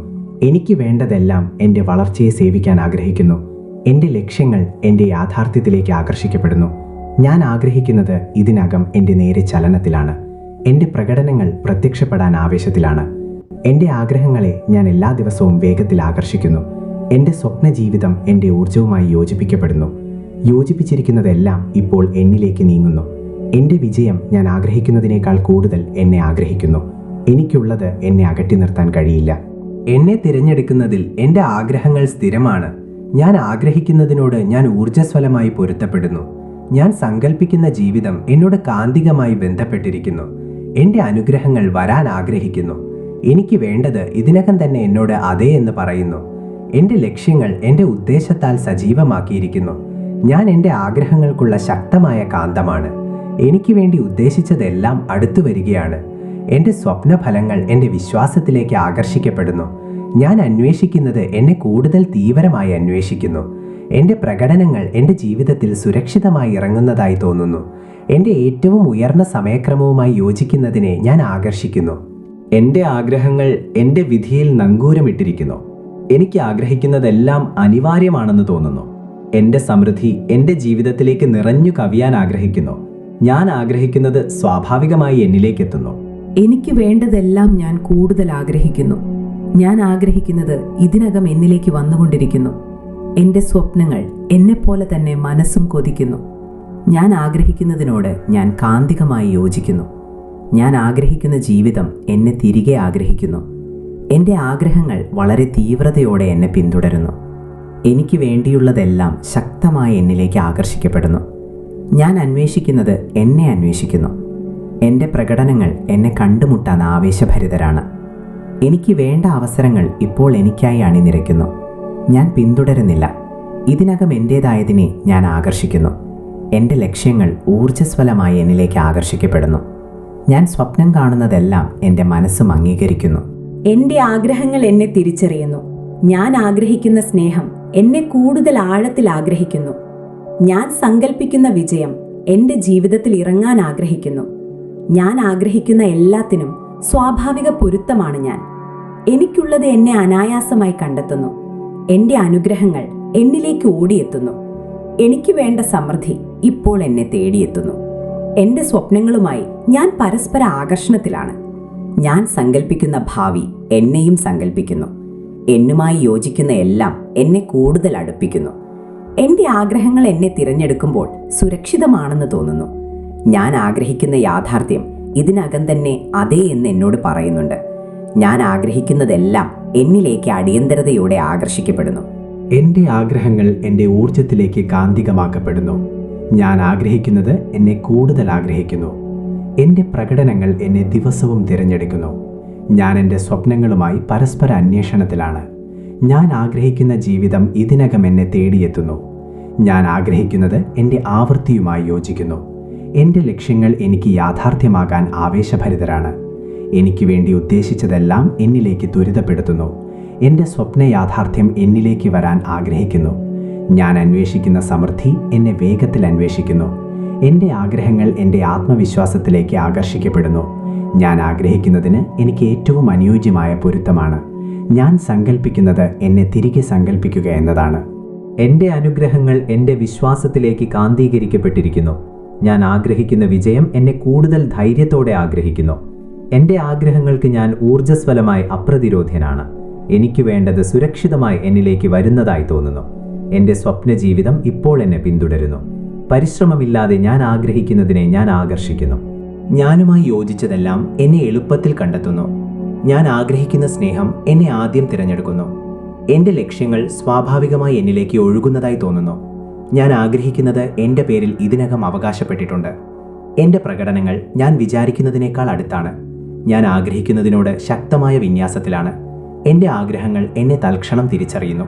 S3: എനിക്ക് വേണ്ടതെല്ലാം എൻ്റെ വളർച്ചയെ സേവിക്കാൻ ആഗ്രഹിക്കുന്നു. എൻ്റെ ലക്ഷ്യങ്ങൾ എൻ്റെ യാഥാർത്ഥ്യത്തിലേക്ക് ആകർഷിക്കപ്പെടുന്നു. ഞാൻ ആഗ്രഹിക്കുന്നത് ഇതിനകം എൻ്റെ നേരെ ചലനത്തിലാണ്. എൻ്റെ പ്രകടനങ്ങൾ പ്രത്യക്ഷപ്പെടാൻ ആവേശത്തിലാണ്. എൻ്റെ ആഗ്രഹങ്ങളെ ഞാൻ എല്ലാ ദിവസവും വേഗത്തിൽ ആകർഷിക്കുന്നു. എൻ്റെ സ്വപ്ന ജീവിതം എൻ്റെ ഊർജവുമായി യോജിപ്പിക്കപ്പെടുന്നു. യോജിപ്പിച്ചിരിക്കുന്നതെല്ലാം ഇപ്പോൾ എന്നിലേക്ക് നീങ്ങുന്നു. എൻ്റെ വിജയം ഞാൻ ആഗ്രഹിക്കുന്നതിനേക്കാൾ കൂടുതൽ എന്നെ ആഗ്രഹിക്കുന്നു. എനിക്കുള്ളത് എന്നെ അകറ്റി നിർത്താൻ കഴിയില്ല. എന്നെ തിരഞ്ഞെടുക്കുന്നതിൽ എൻ്റെ ആഗ്രഹങ്ങൾ സ്ഥിരമാണ്. ഞാൻ ആഗ്രഹിക്കുന്നതിനോട് ഞാൻ ഊർജ്ജസ്വലമായി പൊരുത്തപ്പെടുന്നു. ഞാൻ സങ്കല്പിക്കുന്ന ജീവിതം എന്നോട് കാന്തികമായി ബന്ധപ്പെട്ടിരിക്കുന്നു. എൻ്റെ അനുഗ്രഹങ്ങൾ വരാൻ ആഗ്രഹിക്കുന്നു. എനിക്ക് വേണ്ടത് ഇതിനകം തന്നെ എന്നോട് അതെ എന്ന് പറയുന്നു. എൻ്റെ ലക്ഷ്യങ്ങൾ എൻ്റെ ഉദ്ദേശത്താൽ സജീവമാക്കിയിരിക്കുന്നു. ഞാൻ എൻ്റെ ആഗ്രഹങ്ങൾക്കുള്ള ശക്തമായ കാന്തമാണ്. എനിക്ക് വേണ്ടി ഉദ്ദേശിച്ചതെല്ലാം അടുത്തു വരികയാണ്. എൻ്റെ സ്വപ്നഫലങ്ങൾ എൻ്റെ വിശ്വാസത്തിലേക്ക് ആകർഷിക്കപ്പെടുന്നു. ഞാൻ അന്വേഷിക്കുന്നത് എന്നെ കൂടുതൽ തീവ്രമായി അന്വേഷിക്കുന്നു. എൻ്റെ പ്രകടനങ്ങൾ എൻ്റെ ജീവിതത്തിൽ സുരക്ഷിതമായി ഇറങ്ങുന്നതായി തോന്നുന്നു. എൻ്റെ ഏറ്റവും ഉയർന്ന സമയക്രമവുമായി യോജിക്കുന്നതിനെ ഞാൻ ആകർഷിക്കുന്നു. എൻ്റെ ആഗ്രഹങ്ങൾ എൻ്റെ വിധിയിൽ നങ്കൂരമിട്ടിരിക്കുന്നു. എനിക്ക് ആഗ്രഹിക്കുന്നതെല്ലാം അനിവാര്യമാണെന്ന് തോന്നുന്നു. എൻ്റെ സമൃദ്ധി എൻ്റെ ജീവിതത്തിലേക്ക് നിറഞ്ഞു കവിയാൻ ആഗ്രഹിക്കുന്നു. ഞാൻ ആഗ്രഹിക്കുന്നത് സ്വാഭാവികമായി എന്നിലേക്ക് എത്തുന്നു.
S1: എനിക്ക് വേണ്ടതെല്ലാം ഞാൻ കൂടുതൽ ആഗ്രഹിക്കുന്നു. ഞാൻ ആഗ്രഹിക്കുന്നത് ഇതിനകം എന്നിലേക്ക് വന്നുകൊണ്ടിരിക്കുന്നു. എൻ്റെ സ്വപ്നങ്ങൾ എന്നെപ്പോലെ തന്നെ മനസ്സും കൊതിക്കുന്നു. ഞാൻ ആഗ്രഹിക്കുന്നതിനോട് ഞാൻ കാന്തികമായി യോജിക്കുന്നു. ഞാൻ ആഗ്രഹിക്കുന്ന ജീവിതം എന്നെ തിരികെ ആഗ്രഹിക്കുന്നു. എൻ്റെ ആഗ്രഹങ്ങൾ വളരെ തീവ്രതയോടെ എന്നെ പിന്തുടരുന്നു. എനിക്ക് വേണ്ടിയുള്ളതെല്ലാം ശക്തമായി എന്നിലേക്ക് ആകർഷിക്കപ്പെടുന്നു. ഞാൻ അന്വേഷിക്കുന്നത് എന്നെ അന്വേഷിക്കുന്നു. എൻ്റെ പ്രകടനങ്ങൾ എന്നെ കണ്ടുമുട്ടാൻ ആവേശഭരിതരാണ്. എനിക്ക് വേണ്ട അവസരങ്ങൾ ഇപ്പോൾ എനിക്കായി അണിനിരക്കുന്നു. ഞാൻ പിന്തുടരുന്നില്ല. ഇതിനകം എൻ്റേതായതിനെ ഞാൻ ആകർഷിക്കുന്നു. എൻ്റെ ലക്ഷ്യങ്ങൾ ഊർജ്ജസ്വലമായി എന്നിലേക്ക് ആകർഷിക്കപ്പെടുന്നു. ഞാൻ സ്വപ്നം കാണുന്നതെല്ലാം എൻ്റെ മനസ്സും അംഗീകരിക്കുന്നു.
S2: എൻ്റെ ആഗ്രഹങ്ങൾ എന്നെ തിരിച്ചറിയുന്നു. ഞാൻ ആഗ്രഹിക്കുന്ന സ്നേഹം എന്നെ കൂടുതൽ ആഴത്തിൽ ആഗ്രഹിക്കുന്നു. ഞാൻ സങ്കല്പിക്കുന്ന വിജയം എൻ്റെ ജീവിതത്തിൽ ഇറങ്ങാൻ ആഗ്രഹിക്കുന്നു. ഞാൻ ആഗ്രഹിക്കുന്ന എല്ലാത്തിനും സ്വാഭാവിക പൊരുത്തമാണ് ഞാൻ. എനിക്കുള്ളത് എന്നെ അനായാസമായി കണ്ടെത്തുന്നു. എൻ്റെ അനുഗ്രഹങ്ങൾ എന്നിലേക്ക് ഓടിയെത്തുന്നു. എനിക്ക് വേണ്ട സമൃദ്ധി ഇപ്പോൾ എന്നെ തേടിയെത്തുന്നു. എൻ്റെ സ്വപ്നങ്ങളുമായി ഞാൻ പരസ്പര ആകർഷണത്തിലാണ്. ഞാൻ സങ്കല്പിക്കുന്ന ഭാവി എന്നെയും സങ്കല്പിക്കുന്നു. എന്നുമായി യോജിക്കുന്ന എല്ലാം എന്നെ കൂടുതൽ അടുപ്പിക്കുന്നു. എൻ്റെ ആഗ്രഹങ്ങൾ എന്നെ തിരഞ്ഞെടുക്കുമ്പോൾ സുരക്ഷിതമാണെന്ന് തോന്നുന്നു. ഞാൻ ആഗ്രഹിക്കുന്ന യാഥാർത്ഥ്യം ഇതിനകം തന്നെ അതേ എന്ന് എന്നോട് പറയുന്നുണ്ട്. ഞാൻ ആഗ്രഹിക്കുന്നതെല്ലാം എന്നിലേക്ക് അടിയന്തരതയോടെ ആകർഷിക്കപ്പെടുന്നു.
S3: എൻ്റെ ആഗ്രഹങ്ങൾ എൻ്റെ ഊർജത്തിലേക്ക് കാന്തികമാക്കപ്പെടുന്നു. ഞാൻ ആഗ്രഹിക്കുന്നത് എന്നെ കൂടുതൽ ആഗ്രഹിക്കുന്നു. എൻ്റെ പ്രകടനങ്ങൾ എന്നെ ദിവസവും തിരഞ്ഞെടുക്കുന്നു. ഞാൻ എൻ്റെ സ്വപ്നങ്ങളുമായി പരസ്പര അന്വേഷണത്തിലാണ്. ഞാൻ ആഗ്രഹിക്കുന്ന ജീവിതം ഇതിനകം എന്നെ തേടിയെത്തുന്നു. ഞാൻ ആഗ്രഹിക്കുന്നത് എൻ്റെ ആവൃത്തിയുമായി യോജിക്കുന്നു. എൻ്റെ ലക്ഷ്യങ്ങൾ എനിക്ക് യാഥാർത്ഥ്യമാകാൻ ആവേശഭരിതരാണ്. എനിക്ക് വേണ്ടി ഉദ്ദേശിച്ചതെല്ലാം എന്നിലേക്ക് ത്വരിതപ്പെടുത്തുന്നു. എൻ്റെ സ്വപ്ന യാഥാർത്ഥ്യം എന്നിലേക്ക് വരാൻ ആഗ്രഹിക്കുന്നു. ഞാൻ അന്വേഷിക്കുന്ന സമൃദ്ധി എന്നെ വേഗത്തിൽ അന്വേഷിക്കുന്നു. എൻ്റെ ആഗ്രഹങ്ങൾ എൻ്റെ ആത്മവിശ്വാസത്തിലേക്ക് ആകർഷിക്കപ്പെടുന്നു. ഞാൻ ആഗ്രഹിക്കുന്നതിന് എനിക്ക് ഏറ്റവും അനുയോജ്യമായ പൊരുത്തമാണ്. ഞാൻ സങ്കല്പിക്കുന്നത് എന്നെ തിരികെ സങ്കല്പിക്കുക എന്നതാണ്. എൻ്റെ അനുഗ്രഹങ്ങൾ എൻ്റെ വിശ്വാസത്തിലേക്ക് കാന്തീകരിക്കപ്പെട്ടിരിക്കുന്നു. ഞാൻ ആഗ്രഹിക്കുന്ന വിജയം എന്നെ കൂടുതൽ ധൈര്യത്തോടെ ആഗ്രഹിക്കുന്നു. എൻ്റെ ആഗ്രഹങ്ങൾക്ക് ഞാൻ ഊർജ്ജസ്വലമായി അപ്രതിരോധ്യനാണ്. എനിക്ക് വേണ്ടത് സുരക്ഷിതമായി എന്നിലേക്ക് വരുന്നതായി തോന്നുന്നു. എൻ്റെ സ്വപ്ന ജീവിതം ഇപ്പോൾ എന്നെ പിന്തുടരുന്നു. പരിശ്രമമില്ലാതെ ഞാൻ ആഗ്രഹിക്കുന്നതിനെ ഞാൻ ആകർഷിക്കുന്നു. ഞാനുമായി യോജിച്ചതെല്ലാം എന്നെ എളുപ്പത്തിൽ കണ്ടെത്തുന്നു. ഞാൻ ആഗ്രഹിക്കുന്ന സ്നേഹം എന്നെ ആദ്യം തിരഞ്ഞെടുക്കുന്നു. എൻ്റെ ലക്ഷ്യങ്ങൾ സ്വാഭാവികമായി എന്നിലേക്ക് ഒഴുകുന്നതായി തോന്നുന്നു. ഞാൻ ആഗ്രഹിക്കുന്നത് എൻ്റെ പേരിൽ ഇതിനകം അവകാശപ്പെട്ടിട്ടുണ്ട്. എൻ്റെ പ്രകടനങ്ങൾ ഞാൻ വിചാരിക്കുന്നതിനേക്കാൾ അടുത്താണ്. ഞാൻ ആഗ്രഹിക്കുന്നതിനോട് ശക്തമായ വിന്യാസത്തിലാണ്. എൻ്റെ ആഗ്രഹങ്ങൾ എന്നെ തൽക്ഷണം തിരിച്ചറിയുന്നു.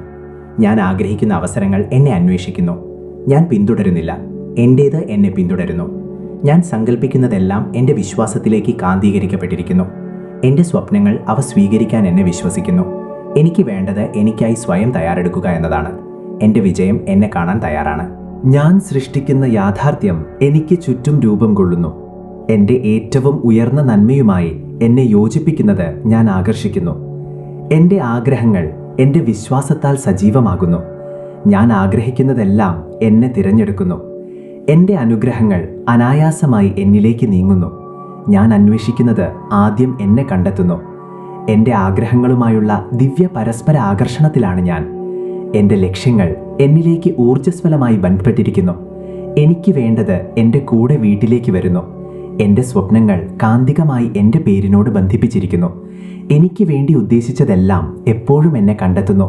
S3: ഞാൻ ആഗ്രഹിക്കുന്ന അവസരങ്ങൾ എന്നെ അന്വേഷിക്കുന്നു. ഞാൻ പിന്തുടരുന്നില്ല, എൻ്റേത് എന്നെ പിന്തുടരുന്നു. ഞാൻ സങ്കല്പിക്കുന്നതെല്ലാം എൻ്റെ വിശ്വാസത്തിലേക്ക് കാന്തീകരിക്കപ്പെട്ടിരിക്കുന്നു. എൻ്റെ സ്വപ്നങ്ങൾ അവ സ്വീകരിക്കാൻ എന്നെ വിശ്വസിക്കുന്നു. എനിക്ക് വേണ്ടത് എനിക്കായി സ്വയം തയ്യാറെടുക്കുക എന്നതാണ്. എൻ്റെ വിജയം എന്നെ കാണാൻ തയ്യാറാണ്. ഞാൻ സൃഷ്ടിക്കുന്ന യാഥാർത്ഥ്യം എനിക്ക് ചുറ്റും രൂപം കൊള്ളുന്നു. എൻ്റെ ഏറ്റവും ഉയർന്ന നന്മയുമായി എന്നെ യോജിപ്പിക്കുന്നത് ഞാൻ ആകർഷിക്കുന്നു. എൻ്റെ ആഗ്രഹങ്ങൾ എൻ്റെ വിശ്വാസത്താൽ സജീവമാകുന്നു. ഞാൻ ആഗ്രഹിക്കുന്നതെല്ലാം എന്നെ തിരഞ്ഞെടുക്കുന്നു. എൻ്റെ അനുഗ്രഹങ്ങൾ അനായാസമായി എന്നിലേക്ക് നീങ്ങുന്നു. ഞാൻ അന്വേഷിക്കുന്നത് ആദ്യം എന്നെ കണ്ടെത്തുന്നു. എൻ്റെ ആഗ്രഹങ്ങളുമായുള്ള ദിവ്യ പരസ്പര ആകർഷണത്തിലാണ് ഞാൻ. എൻ്റെ ലക്ഷ്യങ്ങൾ എന്നിലേക്ക് ഊർജ്ജസ്വലമായി ബന്ധപ്പെട്ടിരിക്കുന്നു. എനിക്ക് വേണ്ടത് എൻ്റെ കൂടെ വീട്ടിലേക്ക് വരുന്നു. എൻ്റെ സ്വപ്നങ്ങൾ കാന്തികമായി എൻ്റെ പേരിനോട് ബന്ധിപ്പിച്ചിരിക്കുന്നു. എനിക്ക് വേണ്ടി ഉദ്ദേശിച്ചതെല്ലാം എപ്പോഴും എന്നെ കണ്ടെത്തുന്നു.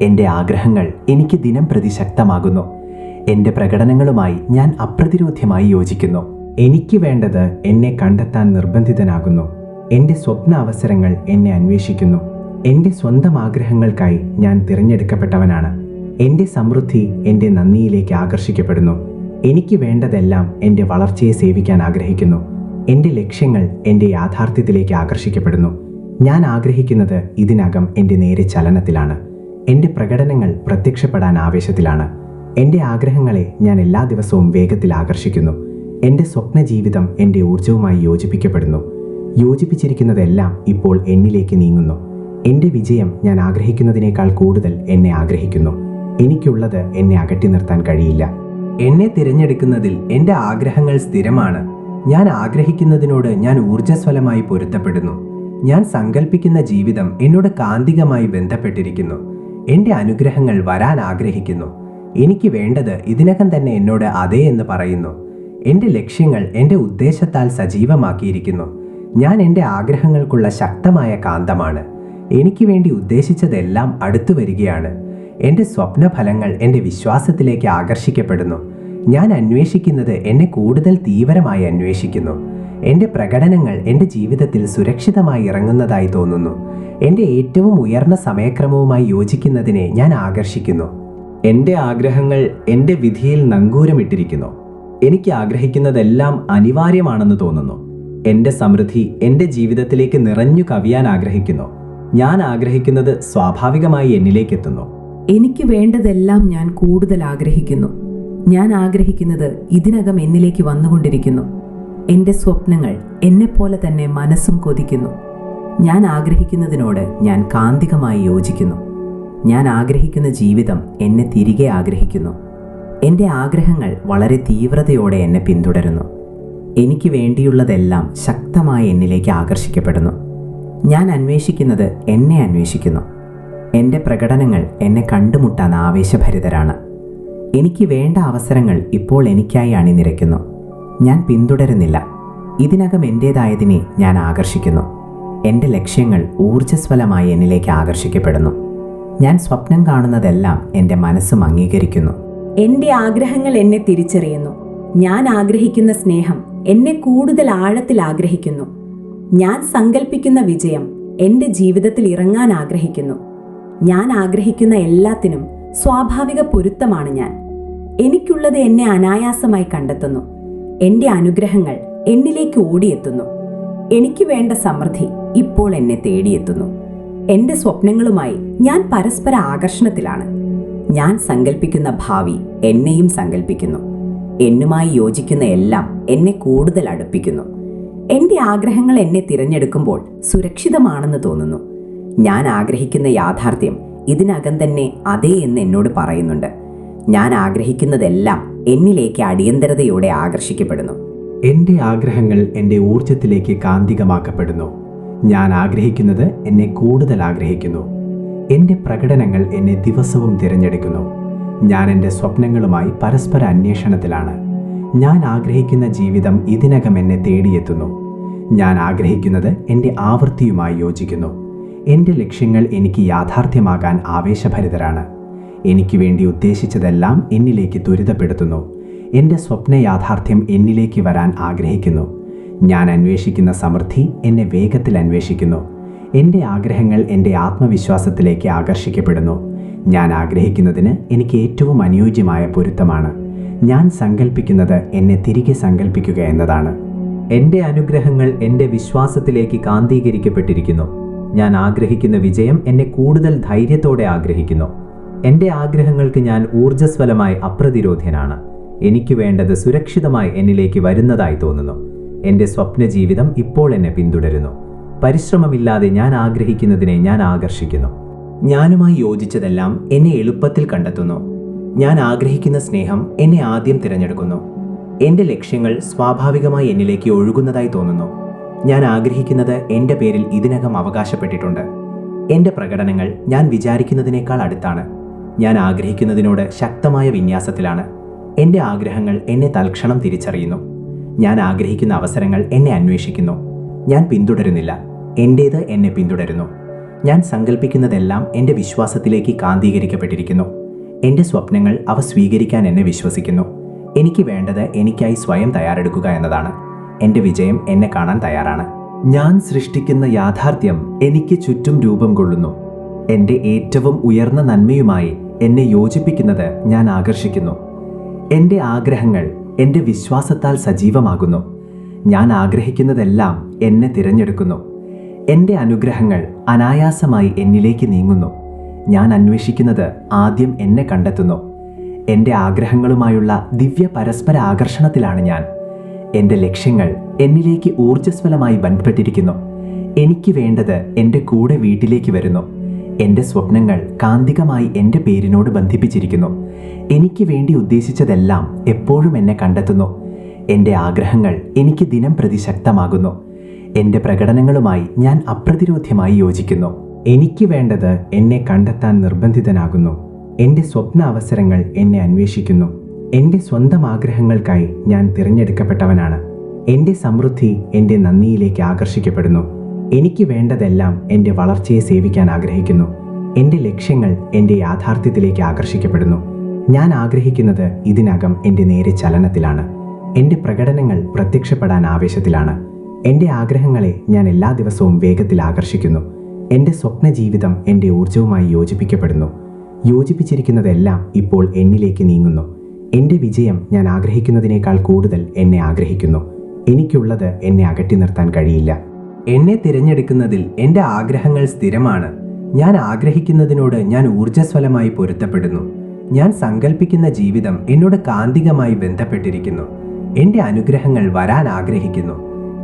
S3: എൻ്റെ ആഗ്രഹങ്ങൾ എനിക്ക് ദിനം പ്രതി ശക്തമാകുന്നു. എൻ്റെ പ്രകടനങ്ങളുമായി ഞാൻ അപ്രതിരോധ്യമായി യോജിക്കുന്നു. എനിക്ക് വേണ്ടത് എന്നെ കണ്ടെത്താൻ നിർബന്ധിതനാകുന്നു. എൻ്റെ സ്വപ്ന അവസരങ്ങൾ എന്നെ അന്വേഷിക്കുന്നു. എൻ്റെ സ്വന്തം ആഗ്രഹങ്ങൾക്കായി ഞാൻ തിരഞ്ഞെടുക്കപ്പെട്ടവനാണ്. എൻ്റെ സമൃദ്ധി എൻ്റെ നന്ദിയിലേക്ക് ആകർഷിക്കപ്പെടുന്നു. എനിക്ക് വേണ്ടതെല്ലാം എൻ്റെ വളർച്ചയെ സേവിക്കാൻ ആഗ്രഹിക്കുന്നു. എൻ്റെ ലക്ഷ്യങ്ങൾ എൻ്റെ യാഥാർത്ഥ്യത്തിലേക്ക് ആകർഷിക്കപ്പെടുന്നു. ഞാൻ ആഗ്രഹിക്കുന്നത് ഇതിനകം എൻ്റെ നേരെ ചലനത്തിലാണ്. എൻ്റെ പ്രകടനങ്ങൾ പ്രത്യക്ഷപ്പെടാൻ ആവേശത്തിലാണ്. എൻ്റെ ആഗ്രഹങ്ങളെ ഞാൻ എല്ലാ ദിവസവും വേഗത്തിൽ ആകർഷിക്കുന്നു. എൻ്റെ സ്വപ്ന ജീവിതം എൻ്റെ ഊർജവുമായി യോജിപ്പിക്കപ്പെടുന്നു. യോജിപ്പിച്ചിരിക്കുന്നതെല്ലാം ഇപ്പോൾ എന്നിലേക്ക് നീങ്ങുന്നു. എൻ്റെ വിജയം ഞാൻ ആഗ്രഹിക്കുന്നതിനേക്കാൾ കൂടുതൽ എന്നെ ആഗ്രഹിക്കുന്നു. എനിക്കുള്ളത് എന്നെ അകറ്റി നിർത്താൻ കഴിയില്ല. എന്നെ തിരഞ്ഞെടുക്കുന്നതിൽ എൻ്റെ ആഗ്രഹങ്ങൾ സ്ഥിരമാണ്. ഞാൻ ആഗ്രഹിക്കുന്നതിനോട് ഞാൻ ഊർജ്ജസ്വലമായി പൊരുത്തപ്പെടുന്നു. ഞാൻ സങ്കല്പിക്കുന്ന ജീവിതം എന്നോട് കാന്തികമായി ബന്ധപ്പെട്ടിരിക്കുന്നു. എൻ്റെ അനുഗ്രഹങ്ങൾ വരാൻ ആഗ്രഹിക്കുന്നു. എനിക്ക് വേണ്ടത് ഇതിനകം തന്നെ എന്നോട് അതെ എന്ന് പറയുന്നു. എൻ്റെ ലക്ഷ്യങ്ങൾ എൻ്റെ ഉദ്ദേശത്താൽ സജീവമാക്കിയിരിക്കുന്നു. ഞാൻ എൻ്റെ ആഗ്രഹങ്ങൾക്കുള്ള ശക്തമായ കാന്തമാണ്. എനിക്ക് വേണ്ടി ഉദ്ദേശിച്ചതെല്ലാം അടുത്തു വരികയാണ്. എൻ്റെ സ്വപ്നഫലങ്ങൾ എൻ്റെ വിശ്വാസത്തിലേക്ക് ആകർഷിക്കപ്പെടുന്നു. ഞാൻ അന്വേഷിക്കുന്നത് എന്നെ കൂടുതൽ തീവ്രമായി അന്വേഷിക്കുന്നു. എൻ്റെ പ്രകടനങ്ങൾ എൻ്റെ ജീവിതത്തിൽ സുരക്ഷിതമായി ഇറങ്ങുന്നതായി തോന്നുന്നു. എൻ്റെ ഏറ്റവും ഉയർന്ന സമയക്രമവുമായി യോജിക്കുന്നതിനെ ഞാൻ ആകർഷിക്കുന്നു. എൻ്റെ ആഗ്രഹങ്ങൾ എൻ്റെ വിധിയിൽ നങ്കൂരമിട്ടിരിക്കുന്നു. എനിക്ക് ആഗ്രഹിക്കുന്നതെല്ലാം അനിവാര്യമാണെന്ന് തോന്നുന്നു. എൻ്റെ സമൃദ്ധി എൻ്റെ ജീവിതത്തിലേക്ക് നിറഞ്ഞു കവിയാൻ ആഗ്രഹിക്കുന്നു. ഞാൻ ആഗ്രഹിക്കുന്നത് സ്വാഭാവികമായി എന്നിലേക്ക് എത്തുന്നു.
S1: എനിക്ക് വേണ്ടതെല്ലാം ഞാൻ കൂടുതൽ ആഗ്രഹിക്കുന്നു. ഞാൻ ആഗ്രഹിക്കുന്നത് ഇതിനകം എന്നിലേക്ക് വന്നുകൊണ്ടിരിക്കുന്നു. എൻ്റെ സ്വപ്നങ്ങൾ എന്നെപ്പോലെ തന്നെ മനസ്സും കൊതിക്കുന്നു. ഞാൻ ആഗ്രഹിക്കുന്നതിനോട് ഞാൻ കാന്തികമായി യോജിക്കുന്നു. ഞാൻ ആഗ്രഹിക്കുന്ന ജീവിതം എന്നെ തിരികെ ആഗ്രഹിക്കുന്നു. എൻ്റെ ആഗ്രഹങ്ങൾ വളരെ തീവ്രതയോടെ എന്നെ പിന്തുടരുന്നു. എനിക്ക് വേണ്ടിയുള്ളതെല്ലാം ശക്തമായി എന്നിലേക്ക് ആകർഷിക്കപ്പെടുന്നു. ഞാൻ അന്വേഷിക്കുന്നത് എന്നെ അന്വേഷിക്കുന്നു. എൻ്റെ പ്രകടനങ്ങൾ എന്നെ കണ്ടുമുട്ടാൻ ആവേശഭരിതരാണ്. എനിക്ക് വേണ്ട അവസരങ്ങൾ ഇപ്പോൾ എനിക്കായി അണിനിരക്കുന്നു. ഞാൻ പിന്തുടരുന്നില്ല, ഇതിനകം എൻ്റേതായതിനെ ഞാൻ ആകർഷിക്കുന്നു. എൻ്റെ ലക്ഷ്യങ്ങൾ ഊർജ്ജസ്വലമായി എന്നിലേക്ക് ആകർഷിക്കപ്പെടുന്നു. ഞാൻ സ്വപ്നം കാണുന്നതെല്ലാം എൻ്റെ മനസ്സും അംഗീകരിക്കുന്നു.
S2: എൻ്റെ ആഗ്രഹങ്ങൾ എന്നെ തിരിച്ചറിയുന്നു. ഞാൻ ആഗ്രഹിക്കുന്ന സ്നേഹം എന്നെ കൂടുതൽ ആഴത്തിൽ ആഗ്രഹിക്കുന്നു. ഞാൻ സങ്കല്പിക്കുന്ന വിജയം എൻ്റെ ജീവിതത്തിൽ ഇറങ്ങാൻ ആഗ്രഹിക്കുന്നു. ഞാൻ ആഗ്രഹിക്കുന്ന എല്ലാത്തിനും സ്വാഭാവിക പൊരുത്തമാണ് ഞാൻ. എനിക്കുള്ളത് എന്നെ അനായാസമായി കണ്ടെത്തുന്നു. എൻ്റെ അനുഗ്രഹങ്ങൾ എന്നിലേക്ക് ഓടിയെത്തുന്നു. എനിക്ക് വേണ്ട സമൃദ്ധി ഇപ്പോൾ എന്നെ തേടിയെത്തുന്നു. എൻ്റെ സ്വപ്നങ്ങളുമായി ഞാൻ പരസ്പര ആകർഷണത്തിലാണ്. ഞാൻ സങ്കല്പിക്കുന്ന ഭാവി എന്നെയും സങ്കല്പിക്കുന്നു. എന്നുമായി യോജിക്കുന്ന എല്ലാം എന്നെ കൂടുതൽ അടുപ്പിക്കുന്നു. എൻ്റെ ആഗ്രഹങ്ങൾ എന്നെ തിരഞ്ഞെടുക്കുമ്പോൾ സുരക്ഷിതമാണെന്ന് തോന്നുന്നു. ഞാൻ ആഗ്രഹിക്കുന്ന യാഥാർത്ഥ്യം ഇതിനകം തന്നെ അതേ എന്ന് എന്നോട് പറയുന്നുണ്ട്. ഞാൻ ആഗ്രഹിക്കുന്നതെല്ലാം എന്നിലേക്ക് അടിയന്തരതയോടെ ആകർഷിക്കപ്പെടുന്നു.
S3: എൻ്റെ ആഗ്രഹങ്ങൾ എൻ്റെ ഊർജത്തിലേക്ക് കാന്തികമാക്കപ്പെടുന്നു. ഞാൻ ആഗ്രഹിക്കുന്നത് എന്നെ കൂടുതൽ ആഗ്രഹിക്കുന്നു. എൻ്റെ പ്രകടനങ്ങൾ എന്നെ ദിവസവും തിരഞ്ഞെടുക്കുന്നു. ഞാൻ എൻ്റെ സ്വപ്നങ്ങളുമായി പരസ്പര അന്വേഷണത്തിലാണ്. ഞാൻ ആഗ്രഹിക്കുന്ന ജീവിതം ഇതിനകം എന്നെ തേടിയെത്തുന്നു. ഞാൻ ആഗ്രഹിക്കുന്നത് എൻ്റെ ആവൃത്തിയുമായി യോജിക്കുന്നു. എൻ്റെ ലക്ഷ്യങ്ങൾ എനിക്ക് യാഥാർത്ഥ്യമാകാൻ ആവേശഭരിതരാണ്. എനിക്ക് വേണ്ടി ഉദ്ദേശിച്ചതെല്ലാം എന്നിലേക്ക് ത്വരിതപ്പെടുത്തുന്നു. എൻ്റെ സ്വപ്ന യാഥാർത്ഥ്യം എന്നിലേക്ക് വരാൻ ആഗ്രഹിക്കുന്നു. ഞാൻ അന്വേഷിക്കുന്ന സമൃദ്ധി എന്നെ വേഗത്തിൽ അന്വേഷിക്കുന്നു. എൻ്റെ ആഗ്രഹങ്ങൾ എൻ്റെ ആത്മവിശ്വാസത്തിലേക്ക് ആകർഷിക്കപ്പെടുന്നു. ഞാൻ ആഗ്രഹിക്കുന്നതിന് എനിക്ക് ഏറ്റവും അനുയോജ്യമായ പൊരുത്തമാണ്. ഞാൻ സങ്കല്പിക്കുന്നത് എന്നെ തിരികെ സങ്കല്പിക്കുക എന്നതാണ്. എൻ്റെ അനുഗ്രഹങ്ങൾ എൻ്റെ വിശ്വാസത്തിലേക്ക് കാന്തീകരിക്കപ്പെട്ടിരിക്കുന്നു. ഞാൻ ആഗ്രഹിക്കുന്ന വിജയം എന്നെ കൂടുതൽ ധൈര്യത്തോടെ ആഗ്രഹിക്കുന്നു. എൻ്റെ ആഗ്രഹങ്ങൾക്ക് ഞാൻ ഊർജ്ജസ്വലമായി അപ്രതിരോധ്യനാണ്. എനിക്ക് വേണ്ടത് സുരക്ഷിതമായി എന്നിലേക്ക് വരുന്നതായി തോന്നുന്നു. എൻ്റെ സ്വപ്ന ജീവിതം ഇപ്പോൾ എന്നെ പിന്തുടരുന്നു. പരിശ്രമമില്ലാതെ ഞാൻ ആഗ്രഹിക്കുന്നതിനെ ഞാൻ ആകർഷിക്കുന്നു. ഞാനുമായി യോജിച്ചതെല്ലാം എന്നെ എളുപ്പത്തിൽ കണ്ടെത്തുന്നു. ഞാൻ ആഗ്രഹിക്കുന്ന സ്നേഹം എന്നെ ആദ്യം തിരഞ്ഞെടുക്കുന്നു. എൻ്റെ ലക്ഷ്യങ്ങൾ സ്വാഭാവികമായി എന്നിലേക്ക് ഒഴുകുന്നതായി തോന്നുന്നു. ഞാൻ ആഗ്രഹിക്കുന്നത് എൻ്റെ പേരിൽ ഇതിനകം അവകാശപ്പെട്ടിട്ടുണ്ട്. എൻ്റെ പ്രകടനങ്ങൾ ഞാൻ വിചാരിക്കുന്നതിനേക്കാൾ അടുത്താണ്. ഞാൻ ആഗ്രഹിക്കുന്നതിനോട് ശക്തമായ വിന്യാസത്തിലാണ്. എൻ്റെ ആഗ്രഹങ്ങൾ എന്നെ തൽക്ഷണം തിരിച്ചറിയുന്നു. ഞാൻ ആഗ്രഹിക്കുന്ന അവസരങ്ങൾ എന്നെ അന്വേഷിക്കുന്നു. ഞാൻ പിന്തുടരുന്നില്ല, എൻ്റേത് എന്നെ പിന്തുടരുന്നു. ഞാൻ സങ്കല്പിക്കുന്നതെല്ലാം എൻ്റെ വിശ്വാസത്തിലേക്ക് കാന്തീകരിക്കപ്പെട്ടിരിക്കുന്നു. എൻ്റെ സ്വപ്നങ്ങൾ അവ സ്വീകരിക്കാൻ എന്നെ വിശ്വസിക്കുന്നു. എനിക്ക് വേണ്ടത് എനിക്കായി സ്വയം തയ്യാറെടുക്കുക എന്നതാണ്. എൻ്റെ വിജയം എന്നെ കാണാൻ തയ്യാറാണ്. ഞാൻ സൃഷ്ടിക്കുന്ന യാഥാർത്ഥ്യം എനിക്ക് ചുറ്റും രൂപം കൊള്ളുന്നു. എൻ്റെ ഏറ്റവും ഉയർന്ന നന്മയുമായി എന്നെ യോജിപ്പിക്കുന്നത് ഞാൻ ആകർഷിക്കുന്നു. എൻ്റെ ആഗ്രഹങ്ങൾ എൻ്റെ വിശ്വാസത്താൽ സജീവമാകുന്നു. ഞാൻ ആഗ്രഹിക്കുന്നതെല്ലാം എന്നെ തിരഞ്ഞെടുക്കുന്നു. എൻ്റെ അനുഗ്രഹങ്ങൾ അനായാസമായി എന്നിലേക്ക് നീങ്ങുന്നു. ഞാൻ അന്വേഷിക്കുന്നത് ആദ്യം എന്നെ കണ്ടെത്തുന്നു. എൻ്റെ ആഗ്രഹങ്ങളുമായുള്ള ദിവ്യ പരസ്പര ആകർഷണത്തിലാണ് ഞാൻ. എൻ്റെ ലക്ഷ്യങ്ങൾ എന്നിലേക്ക് ഊർജ്ജസ്വലമായി ബന്ധപ്പെട്ടിരിക്കുന്നു. എനിക്ക് വേണ്ടത് എൻ്റെ കൂടെ വീട്ടിലേക്ക് വരുന്നു. എൻ്റെ സ്വപ്നങ്ങൾ കാന്തികമായി എൻ്റെ പേരിനോട് ബന്ധിപ്പിച്ചിരിക്കുന്നു. എനിക്ക് വേണ്ടി ഉദ്ദേശിച്ചതെല്ലാം എപ്പോഴും എന്നെ കണ്ടെത്തുന്നു. എൻ്റെ ആഗ്രഹങ്ങൾ എനിക്ക് ദിനം പ്രതി ശക്തമാകുന്നു. എൻ്റെ പ്രകടനങ്ങളുമായി ഞാൻ അപ്രതിരോധ്യമായി യോജിക്കുന്നു. എനിക്ക് വേണ്ടത് എന്നെ കണ്ടെത്താൻ നിർബന്ധിതനാകുന്നു. എൻ്റെ സ്വപ്ന അവസരങ്ങൾ എന്നെ അന്വേഷിക്കുന്നു. എൻ്റെ സ്വന്തം ആഗ്രഹങ്ങൾക്കായി ഞാൻ തിരഞ്ഞെടുക്കപ്പെട്ടവനാണ്. എൻ്റെ സമൃദ്ധി എൻ്റെ നന്ദിയിലേക്ക് ആകർഷിക്കപ്പെടുന്നു. എനിക്ക് വേണ്ടതെല്ലാം എൻ്റെ വളർച്ചയെ സേവിക്കാൻ ആഗ്രഹിക്കുന്നു. എൻ്റെ ലക്ഷ്യങ്ങൾ എൻ്റെ യാഥാർത്ഥ്യത്തിലേക്ക് ആകർഷിക്കപ്പെടുന്നു. ഞാൻ ആഗ്രഹിക്കുന്നത് ഇതിനകം എൻ്റെ നേരെ ചലനത്തിലാണ്. എൻ്റെ പ്രകടനങ്ങൾ പ്രത്യക്ഷപ്പെടാൻ ആവേശത്തിലാണ്. എൻ്റെ ആഗ്രഹങ്ങളെ ഞാൻ എല്ലാ ദിവസവും വേഗത്തിൽ ആകർഷിക്കുന്നു. എൻ്റെ സ്വപ്ന ജീവിതം എൻ്റെ ഊർജവുമായി യോജിപ്പിക്കപ്പെടുന്നു. യോജിപ്പിച്ചിരിക്കുന്നതെല്ലാം ഇപ്പോൾ എന്നിലേക്ക് നീങ്ങുന്നു. എൻ്റെ വിജയം ഞാൻ ആഗ്രഹിക്കുന്നതിനേക്കാൾ കൂടുതൽ എന്നെ ആഗ്രഹിക്കുന്നു. എനിക്കുള്ളത് എന്നെ അകറ്റി നിർത്താൻ കഴിയില്ല. എന്നെ തിരഞ്ഞെടുക്കുന്നതിൽ എൻ്റെ ആഗ്രഹങ്ങൾ സ്ഥിരമാണ്. ഞാൻ ആഗ്രഹിക്കുന്നതിനോട് ഞാൻ ഊർജ്ജസ്വലമായി പൊരുത്തപ്പെടുന്നു. ഞാൻ സങ്കല്പിക്കുന്ന ജീവിതം എന്നോട് കാന്തികമായി ബന്ധപ്പെട്ടിരിക്കുന്നു. എൻ്റെ അനുഗ്രഹങ്ങൾ വരാൻ ആഗ്രഹിക്കുന്നു.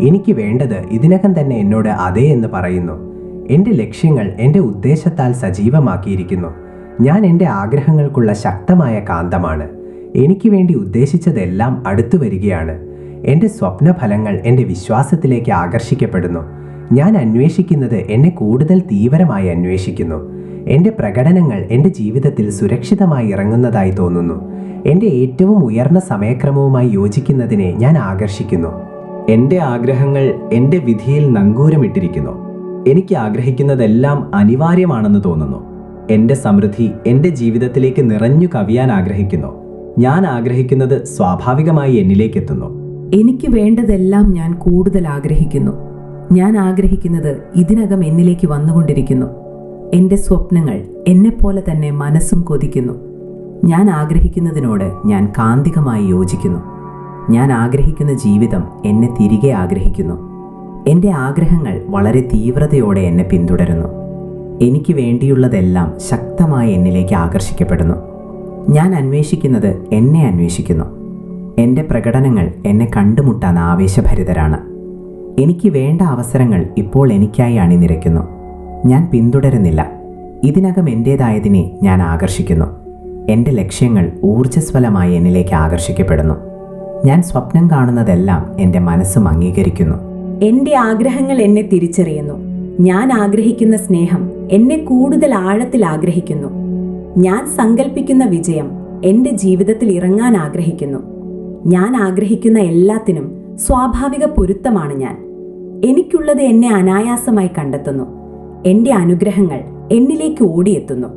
S3: എനിക്ക് വേണ്ടത് ഇതിനകം തന്നെ എന്നോട് അതേ എന്ന് പറയുന്നു. എൻ്റെ ലക്ഷ്യങ്ങൾ എൻ്റെ ഉദ്ദേശത്താൽ സജീവമാക്കിയിരിക്കുന്നു. ഞാൻ എൻ്റെ ആഗ്രഹങ്ങൾക്കുള്ള ശക്തമായ കാന്തമാണ്. എനിക്ക് വേണ്ടി ഉദ്ദേശിച്ചതെല്ലാം അടുത്തു വരികയാണ്. എൻ്റെ സ്വപ്നഫലങ്ങൾ എൻ്റെ വിശ്വാസത്തിലേക്ക് ആകർഷിക്കപ്പെടുന്നു. ഞാൻ അന്വേഷിക്കുന്നത് എന്നെ കൂടുതൽ തീവ്രമായി അന്വേഷിക്കുന്നു. എൻ്റെ പ്രകടനങ്ങൾ എൻ്റെ ജീവിതത്തിൽ സുരക്ഷിതമായി ഇറങ്ങുന്നതായി തോന്നുന്നു. എൻ്റെ ഏറ്റവും ഉയർന്ന സമയക്രമവുമായി യോജിക്കുന്നതിനെ ഞാൻ ആകർഷിക്കുന്നു. എൻ്റെ ആഗ്രഹങ്ങൾ എൻ്റെ വിധിയിൽ നങ്കൂരമിട്ടിരിക്കുന്നു. എനിക്ക് ആഗ്രഹിക്കുന്നതെല്ലാം അനിവാര്യമാണെന്ന് തോന്നുന്നു. എൻ്റെ സമൃദ്ധി എൻ്റെ ജീവിതത്തിലേക്ക് നിറഞ്ഞു കവിയാൻ ആഗ്രഹിക്കുന്നു. ഞാൻ ആഗ്രഹിക്കുന്നത് സ്വാഭാവികമായി എന്നിലേക്കെത്തുന്നു.
S1: എനിക്ക് വേണ്ടതെല്ലാം ഞാൻ കൂടുതൽ ആഗ്രഹിക്കുന്നു. ഞാൻ ആഗ്രഹിക്കുന്നത് ഇതിനകം എന്നിലേക്ക് വന്നുകൊണ്ടിരിക്കുന്നു. എൻ്റെ സ്വപ്നങ്ങൾ എന്നെപ്പോലെ തന്നെ മനസ്സും കൊതിക്കുന്നു. ഞാൻ ആഗ്രഹിക്കുന്നതിനോട് ഞാൻ കാന്തികമായി യോജിക്കുന്നു. ഞാൻ ആഗ്രഹിക്കുന്ന ജീവിതം എന്നെ തിരികെ ആഗ്രഹിക്കുന്നു. എൻ്റെ ആഗ്രഹങ്ങൾ വളരെ തീവ്രതയോടെ എന്നെ പിന്തുടരുന്നു. എനിക്ക് വേണ്ടിയുള്ളതെല്ലാം ശക്തമായി എന്നിലേക്ക് ആകർഷിക്കപ്പെടുന്നു. ഞാൻ അന്വേഷിക്കുന്നത് എന്നെ അന്വേഷിക്കുന്നു. എൻ്റെ പ്രകടനങ്ങൾ എന്നെ കണ്ടുമുട്ടാൻ ആവേശഭരിതരാണ്. എനിക്ക് വേണ്ട അവസരങ്ങൾ ഇപ്പോൾ എനിക്കായി അണിനിരക്കുന്നു.
S3: ഞാൻ പിന്തുടരുന്നില്ല. ഇതിനകം എൻ്റേതായതിനെ ഞാൻ ആകർഷിക്കുന്നു. എൻ്റെ ലക്ഷ്യങ്ങൾ ഊർജ്ജസ്വലമായി എന്നിലേക്ക് ആകർഷിക്കപ്പെടുന്നു. ഞാൻ സ്വപ്നം കാണുന്നതെല്ലാം എൻ്റെ മനസ്സും അംഗീകരിക്കുന്നു.
S2: എന്റെ ആഗ്രഹങ്ങൾ എന്നെ തിരിച്ചറിയുന്നു. ഞാൻ ആഗ്രഹിക്കുന്ന സ്നേഹം എന്നെ കൂടുതൽ ആഴത്തിൽ ആഗ്രഹിക്കുന്നു. ഞാൻ സങ്കല്പിക്കുന്ന വിജയം എന്റെ ജീവിതത്തിൽ ഇറങ്ങാൻ ആഗ്രഹിക്കുന്നു. ഞാൻ ആഗ്രഹിക്കുന്ന എല്ലാത്തിനും സ്വാഭാവിക പൊരുത്തമാണ് ഞാൻ. എനിക്കുള്ളത് എന്നെ അനായാസമായി കണ്ടെത്തുന്നു. എന്റെ അനുഗ്രഹങ്ങൾ എന്നിലേക്ക് ഓടിയെത്തുന്നു.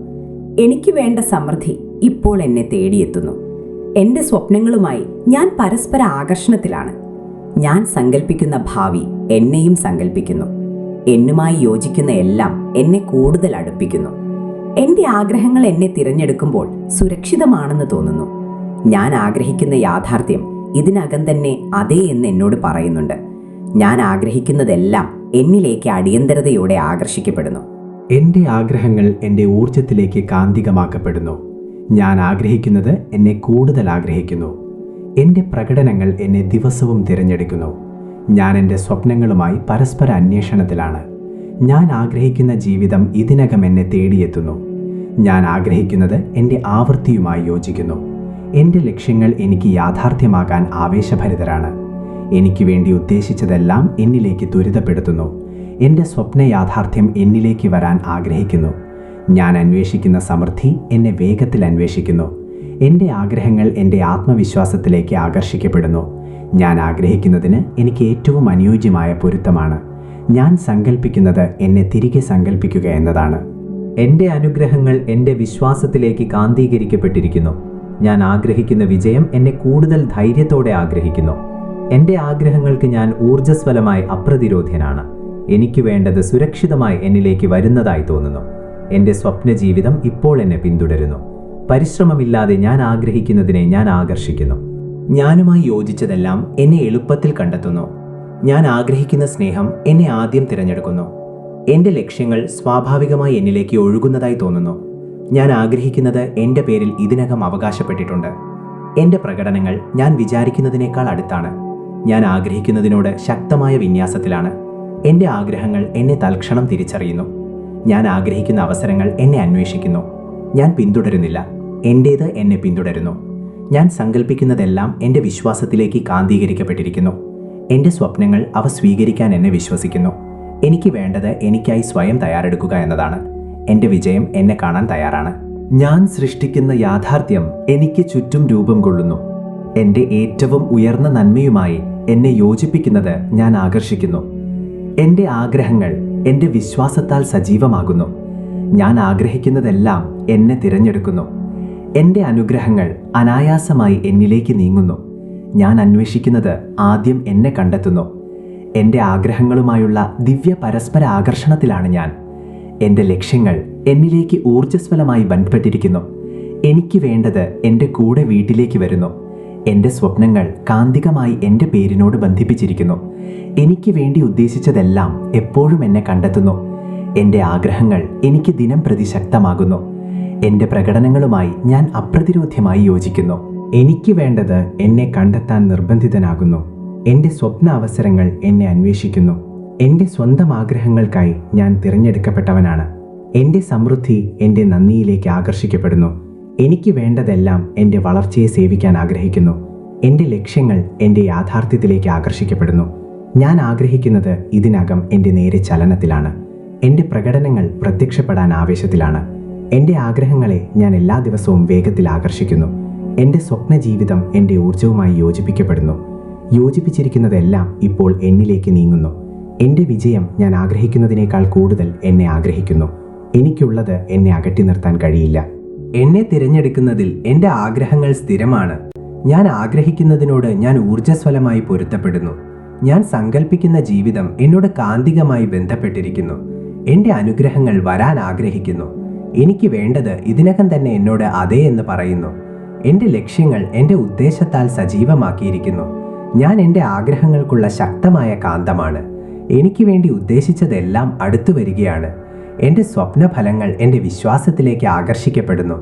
S2: എനിക്ക് വേണ്ട സമൃദ്ധി ഇപ്പോൾ എന്നെ തേടിയെത്തുന്നു. എന്റെ സ്വപ്നങ്ങളുമായി ഞാൻ പരസ്പര ആകർഷണത്തിലാണ്. ഞാൻ സങ്കല്പിക്കുന്ന ഭാവി എന്നെയും സങ്കല്പിക്കുന്നു. എന്നുമായി യോജിക്കുന്ന എല്ലാം എന്നെ കൂടുതൽ അടുപ്പിക്കുന്നു. എന്റെ ആഗ്രഹങ്ങൾ എന്നെ തിരഞ്ഞെടുക്കുമ്പോൾ സുരക്ഷിതമാണെന്ന് തോന്നുന്നു. ഞാൻ ആഗ്രഹിക്കുന്ന യാഥാർത്ഥ്യം ഇതിനകം തന്നെ അതേ എന്ന് എന്നോട് പറയുന്നുണ്ട്. ഞാൻ ആഗ്രഹിക്കുന്നതെല്ലാം എന്നിലേക്ക് അടിയന്തരതയോടെ ആകർഷിക്കപ്പെടുന്നു.
S3: എൻ്റെ ആഗ്രഹങ്ങൾ എൻ്റെ ഊർജത്തിലേക്ക് കാന്തികമാക്കപ്പെടുന്നു. ഞാൻ ആഗ്രഹിക്കുന്നത് എന്നെ കൂടുതൽ ആഗ്രഹിക്കുന്നു. എൻ്റെ പ്രകടനങ്ങൾ എന്നെ ദിവസവും തിരഞ്ഞെടുക്കുന്നു. ഞാൻ എൻ്റെ സ്വപ്നങ്ങളുമായി പരസ്പര അന്വേഷണത്തിലാണ്. ഞാൻ ആഗ്രഹിക്കുന്ന ജീവിതം ഇതിനകം എന്നെ തേടിയെത്തുന്നു. ഞാൻ ആഗ്രഹിക്കുന്നത് എൻ്റെ ആവൃത്തിയുമായി യോജിക്കുന്നു. എൻ്റെ ലക്ഷ്യങ്ങൾ എനിക്ക് യാഥാർത്ഥ്യമാകാൻ ആവേശഭരിതരാണ്. എനിക്ക് വേണ്ടി ഉദ്ദേശിച്ചതെല്ലാം എന്നിലേക്ക് ത്വരിതപ്പെടുത്തുന്നു. എൻ്റെ സ്വപ്ന യാഥാർത്ഥ്യം എന്നിലേക്ക് വരാൻ ആഗ്രഹിക്കുന്നു. ഞാൻ അന്വേഷിക്കുന്ന സമൃദ്ധി എന്നെ വേഗത്തിൽ അന്വേഷിക്കുന്നു. എൻ്റെ ആഗ്രഹങ്ങൾ എൻ്റെ ആത്മവിശ്വാസത്തിലേക്ക് ആകർഷിക്കപ്പെടുന്നു. ഞാൻ ആഗ്രഹിക്കുന്നതിന് എനിക്ക് ഏറ്റവും അനുയോജ്യമായ പൊരുത്തമാണ്. ഞാൻ സങ്കല്പിക്കുന്നത് എന്നെ തിരികെ സങ്കല്പിക്കുക എന്നതാണ്. എൻ്റെ അനുഗ്രഹങ്ങൾ എൻ്റെ വിശ്വാസത്തിലേക്ക് കാന്തീകരിക്കപ്പെട്ടിരിക്കുന്നു. ഞാൻ ആഗ്രഹിക്കുന്ന വിജയം എന്നെ കൂടുതൽ ധൈര്യത്തോടെ ആഗ്രഹിക്കുന്നു. എൻ്റെ ആഗ്രഹങ്ങൾക്ക് ഞാൻ ഊർജ്ജസ്വലമായി അപ്രതിരോധ്യനാണ്. എനിക്ക് വേണ്ടത് സുരക്ഷിതമായി എന്നിലേക്ക് വരുന്നതായി തോന്നുന്നു. എൻ്റെ സ്വപ്ന ജീവിതം ഇപ്പോൾ എന്നെ പിന്തുടരുന്നു. പരിശ്രമമില്ലാതെ ഞാൻ ആഗ്രഹിക്കുന്നതിനെ ഞാൻ ആകർഷിക്കുന്നു. ഞാനുമായി യോജിച്ചതെല്ലാം എന്നെ എളുപ്പത്തിൽ കണ്ടെത്തുന്നു. ഞാൻ ആഗ്രഹിക്കുന്ന സ്നേഹം എന്നെ ആദ്യം തിരഞ്ഞെടുക്കുന്നു. എൻ്റെ ലക്ഷ്യങ്ങൾ സ്വാഭാവികമായി എന്നിലേക്ക് ഒഴുകുന്നതായി തോന്നുന്നു. ഞാൻ ആഗ്രഹിക്കുന്നത് എൻ്റെ പേരിൽ ഇതിനകം അവകാശപ്പെട്ടിട്ടുണ്ട്. എൻ്റെ പ്രകടനങ്ങൾ ഞാൻ വിചാരിക്കുന്നതിനേക്കാൾ അടുത്താണ്. ഞാൻ ആഗ്രഹിക്കുന്നതിനോട് ശക്തമായ വിന്യാസത്തിലാണ്. എൻ്റെ ആഗ്രഹങ്ങൾ എന്നെ തൽക്ഷണം തിരിച്ചറിയുന്നു. ഞാൻ ആഗ്രഹിക്കുന്ന അവസരങ്ങൾ എന്നെ അന്വേഷിക്കുന്നു. ഞാൻ പിന്തുടരുന്നില്ല, എൻ്റേത് എന്നെ പിന്തുടരുന്നു. ഞാൻ സങ്കല്പിക്കുന്നതെല്ലാം എൻ്റെ വിശ്വാസത്തിലേക്ക് കാന്തീകരിക്കപ്പെട്ടിരിക്കുന്നു. എൻ്റെ സ്വപ്നങ്ങൾ അവ സ്വീകരിക്കാൻ എന്നെ വിശ്വസിക്കുന്നു. എനിക്ക് വേണ്ടത് എനിക്കായി സ്വയം തയ്യാറെടുക്കുക എന്നതാണ്. എൻ്റെ വിജയം എന്നെ കാണാൻ തയ്യാറാണ്. ഞാൻ സൃഷ്ടിക്കുന്ന യാഥാർത്ഥ്യം എനിക്ക് ചുറ്റും രൂപം കൊള്ളുന്നു. എൻ്റെ ഏറ്റവും ഉയർന്ന നന്മയുമായി എന്നെ യോജിപ്പിക്കുന്നത് ഞാൻ ആകർഷിക്കുന്നു. എൻ്റെ ആഗ്രഹങ്ങൾ എൻ്റെ വിശ്വാസത്താൽ സജീവമാകുന്നു. ഞാൻ ആഗ്രഹിക്കുന്നതെല്ലാം എന്നെ തിരഞ്ഞെടുക്കുന്നു. എൻ്റെ അനുഗ്രഹങ്ങൾ അനായാസമായി എന്നിലേക്ക് നീങ്ങുന്നു. ഞാൻ അന്വേഷിക്കുന്നത് ആദ്യം എന്നെ കണ്ടെത്തുന്നു. എൻ്റെ ആഗ്രഹങ്ങളുമായുള്ള ദിവ്യ പരസ്പര ആകർഷണത്തിലാണ് ഞാൻ. എൻ്റെ ലക്ഷ്യങ്ങൾ എന്നിലേക്ക് ഊർജ്ജസ്വലമായി ബന്ധപ്പെട്ടിരിക്കുന്നു. എനിക്ക് വേണ്ടത് എൻ്റെ കൂടെ വീട്ടിലേക്ക് വരുന്നു. എൻ്റെ സ്വപ്നങ്ങൾ കാന്തികമായി എൻ്റെ പേരിനോട് ബന്ധിപ്പിച്ചിരിക്കുന്നു. എനിക്ക് വേണ്ടി ഉദ്ദേശിച്ചതെല്ലാം എപ്പോഴും എന്നെ കണ്ടെത്തുന്നു. എൻ്റെ ആഗ്രഹങ്ങൾ എനിക്ക് ദിനം പ്രതി ശക്തമാകുന്നു. എൻ്റെ പ്രകടനങ്ങളുമായി ഞാൻ അപ്രതിരോധ്യമായി യോജിക്കുന്നു. എനിക്ക് വേണ്ടത് എന്നെ കണ്ടെത്താൻ നിർബന്ധിതനാകുന്നു. എൻ്റെ സ്വപ്ന അവസരങ്ങൾ എന്നെ അന്വേഷിക്കുന്നു. എൻ്റെ സ്വന്തം ആഗ്രഹങ്ങൾക്കായി ഞാൻ തിരഞ്ഞെടുക്കപ്പെട്ടവനാണ്. എൻ്റെ സമൃദ്ധി എൻ്റെ നന്ദിയിലേക്ക് ആകർഷിക്കപ്പെടുന്നു. എനിക്ക് വേണ്ടതെല്ലാം എൻ്റെ വളർച്ചയെ സേവിക്കാൻ ആഗ്രഹിക്കുന്നു. എൻ്റെ ലക്ഷ്യങ്ങൾ എൻ്റെ യാഥാർത്ഥ്യത്തിലേക്ക് ആകർഷിക്കപ്പെടുന്നു. ഞാൻ ആഗ്രഹിക്കുന്നത് ഇതിനകം എൻ്റെ നേരെ ചലനത്തിലാണ്. എൻ്റെ പ്രകടനങ്ങൾ പ്രത്യക്ഷപ്പെടാൻ ആവേശത്തിലാണ്. എൻ്റെ ആഗ്രഹങ്ങളെ ഞാൻ എല്ലാ ദിവസവും വേഗത്തിൽ ആകർഷിക്കുന്നു. എൻ്റെ സ്വപ്ന ജീവിതം എൻ്റെ ഊർജവുമായി യോജിപ്പിക്കപ്പെടുന്നു. യോജിപ്പിച്ചിരിക്കുന്നതെല്ലാം ഇപ്പോൾ എന്നിലേക്ക് നീങ്ങുന്നു. എൻ്റെ വിജയം ഞാൻ ആഗ്രഹിക്കുന്നതിനേക്കാൾ കൂടുതൽ എന്നെ ആഗ്രഹിക്കുന്നു. എനിക്കുള്ളത് എന്നെ അകറ്റി നിർത്താൻ കഴിയില്ല. എന്നെ തിരഞ്ഞെടുക്കുന്നതിൽ എൻ്റെ ആഗ്രഹങ്ങൾ സ്ഥിരമാണ്. ഞാൻ ആഗ്രഹിക്കുന്നതിനോട് ഞാൻ ഊർജ്ജസ്വലമായി പൊരുത്തപ്പെടുന്നു. ഞാൻ സങ്കല്പിക്കുന്ന ജീവിതം എന്നോട് കാന്തികമായി ബന്ധപ്പെട്ടിരിക്കുന്നു. എൻ്റെ അനുഗ്രഹങ്ങൾ വരാൻ ആഗ്രഹിക്കുന്നു. എനിക്ക് വേണ്ടത് ഇതിനകം തന്നെ എന്നോട് അതെ എന്ന് പറയുന്നു. എൻ്റെ ലക്ഷ്യങ്ങൾ എൻ്റെ ഉദ്ദേശത്താൽ സജീവമാക്കിയിരിക്കുന്നു. ഞാൻ എൻ്റെ ആഗ്രഹങ്ങൾക്കുള്ള ശക്തമായ കാന്തമാണ്. എനിക്ക് വേണ്ടി ഉദ്ദേശിച്ചതെല്ലാം അടുത്തു വരികയാണ്. എൻ്റെ സ്വപ്നഫലങ്ങൾ എൻ്റെ വിശ്വാസത്തിലേക്ക് ആകർഷിക്കപ്പെടുന്നു.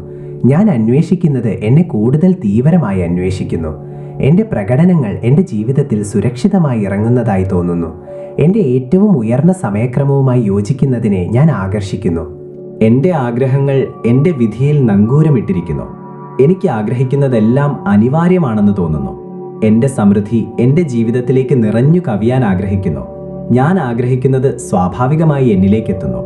S3: ഞാൻ അന്വേഷിക്കുന്നത് എന്നെ കൂടുതൽ തീവ്രമായി അന്വേഷിക്കുന്നു. എൻ്റെ പ്രകടനങ്ങൾ എൻ്റെ ജീവിതത്തിൽ സുരക്ഷിതമായി ഇറങ്ങുന്നതായി തോന്നുന്നു. എൻ്റെ ഏറ്റവും ഉയർന്ന സമയക്രമവുമായി യോജിക്കുന്നതിനെ ഞാൻ ആകർഷിക്കുന്നു. എൻ്റെ ആഗ്രഹങ്ങൾ എൻ്റെ വിധിയിൽ നങ്കൂരമിട്ടിരിക്കുന്നു. എനിക്ക് ആഗ്രഹിക്കുന്നതെല്ലാം അനിവാര്യമാണെന്ന് തോന്നുന്നു. എൻ്റെ സമൃദ്ധി എൻ്റെ ജീവിതത്തിലേക്ക് നിറഞ്ഞു കവിയാൻ ആഗ്രഹിക്കുന്നു. ഞാൻ ആഗ്രഹിക്കുന്നത് സ്വാഭാവികമായി എന്നിലേക്കെത്തുന്നു.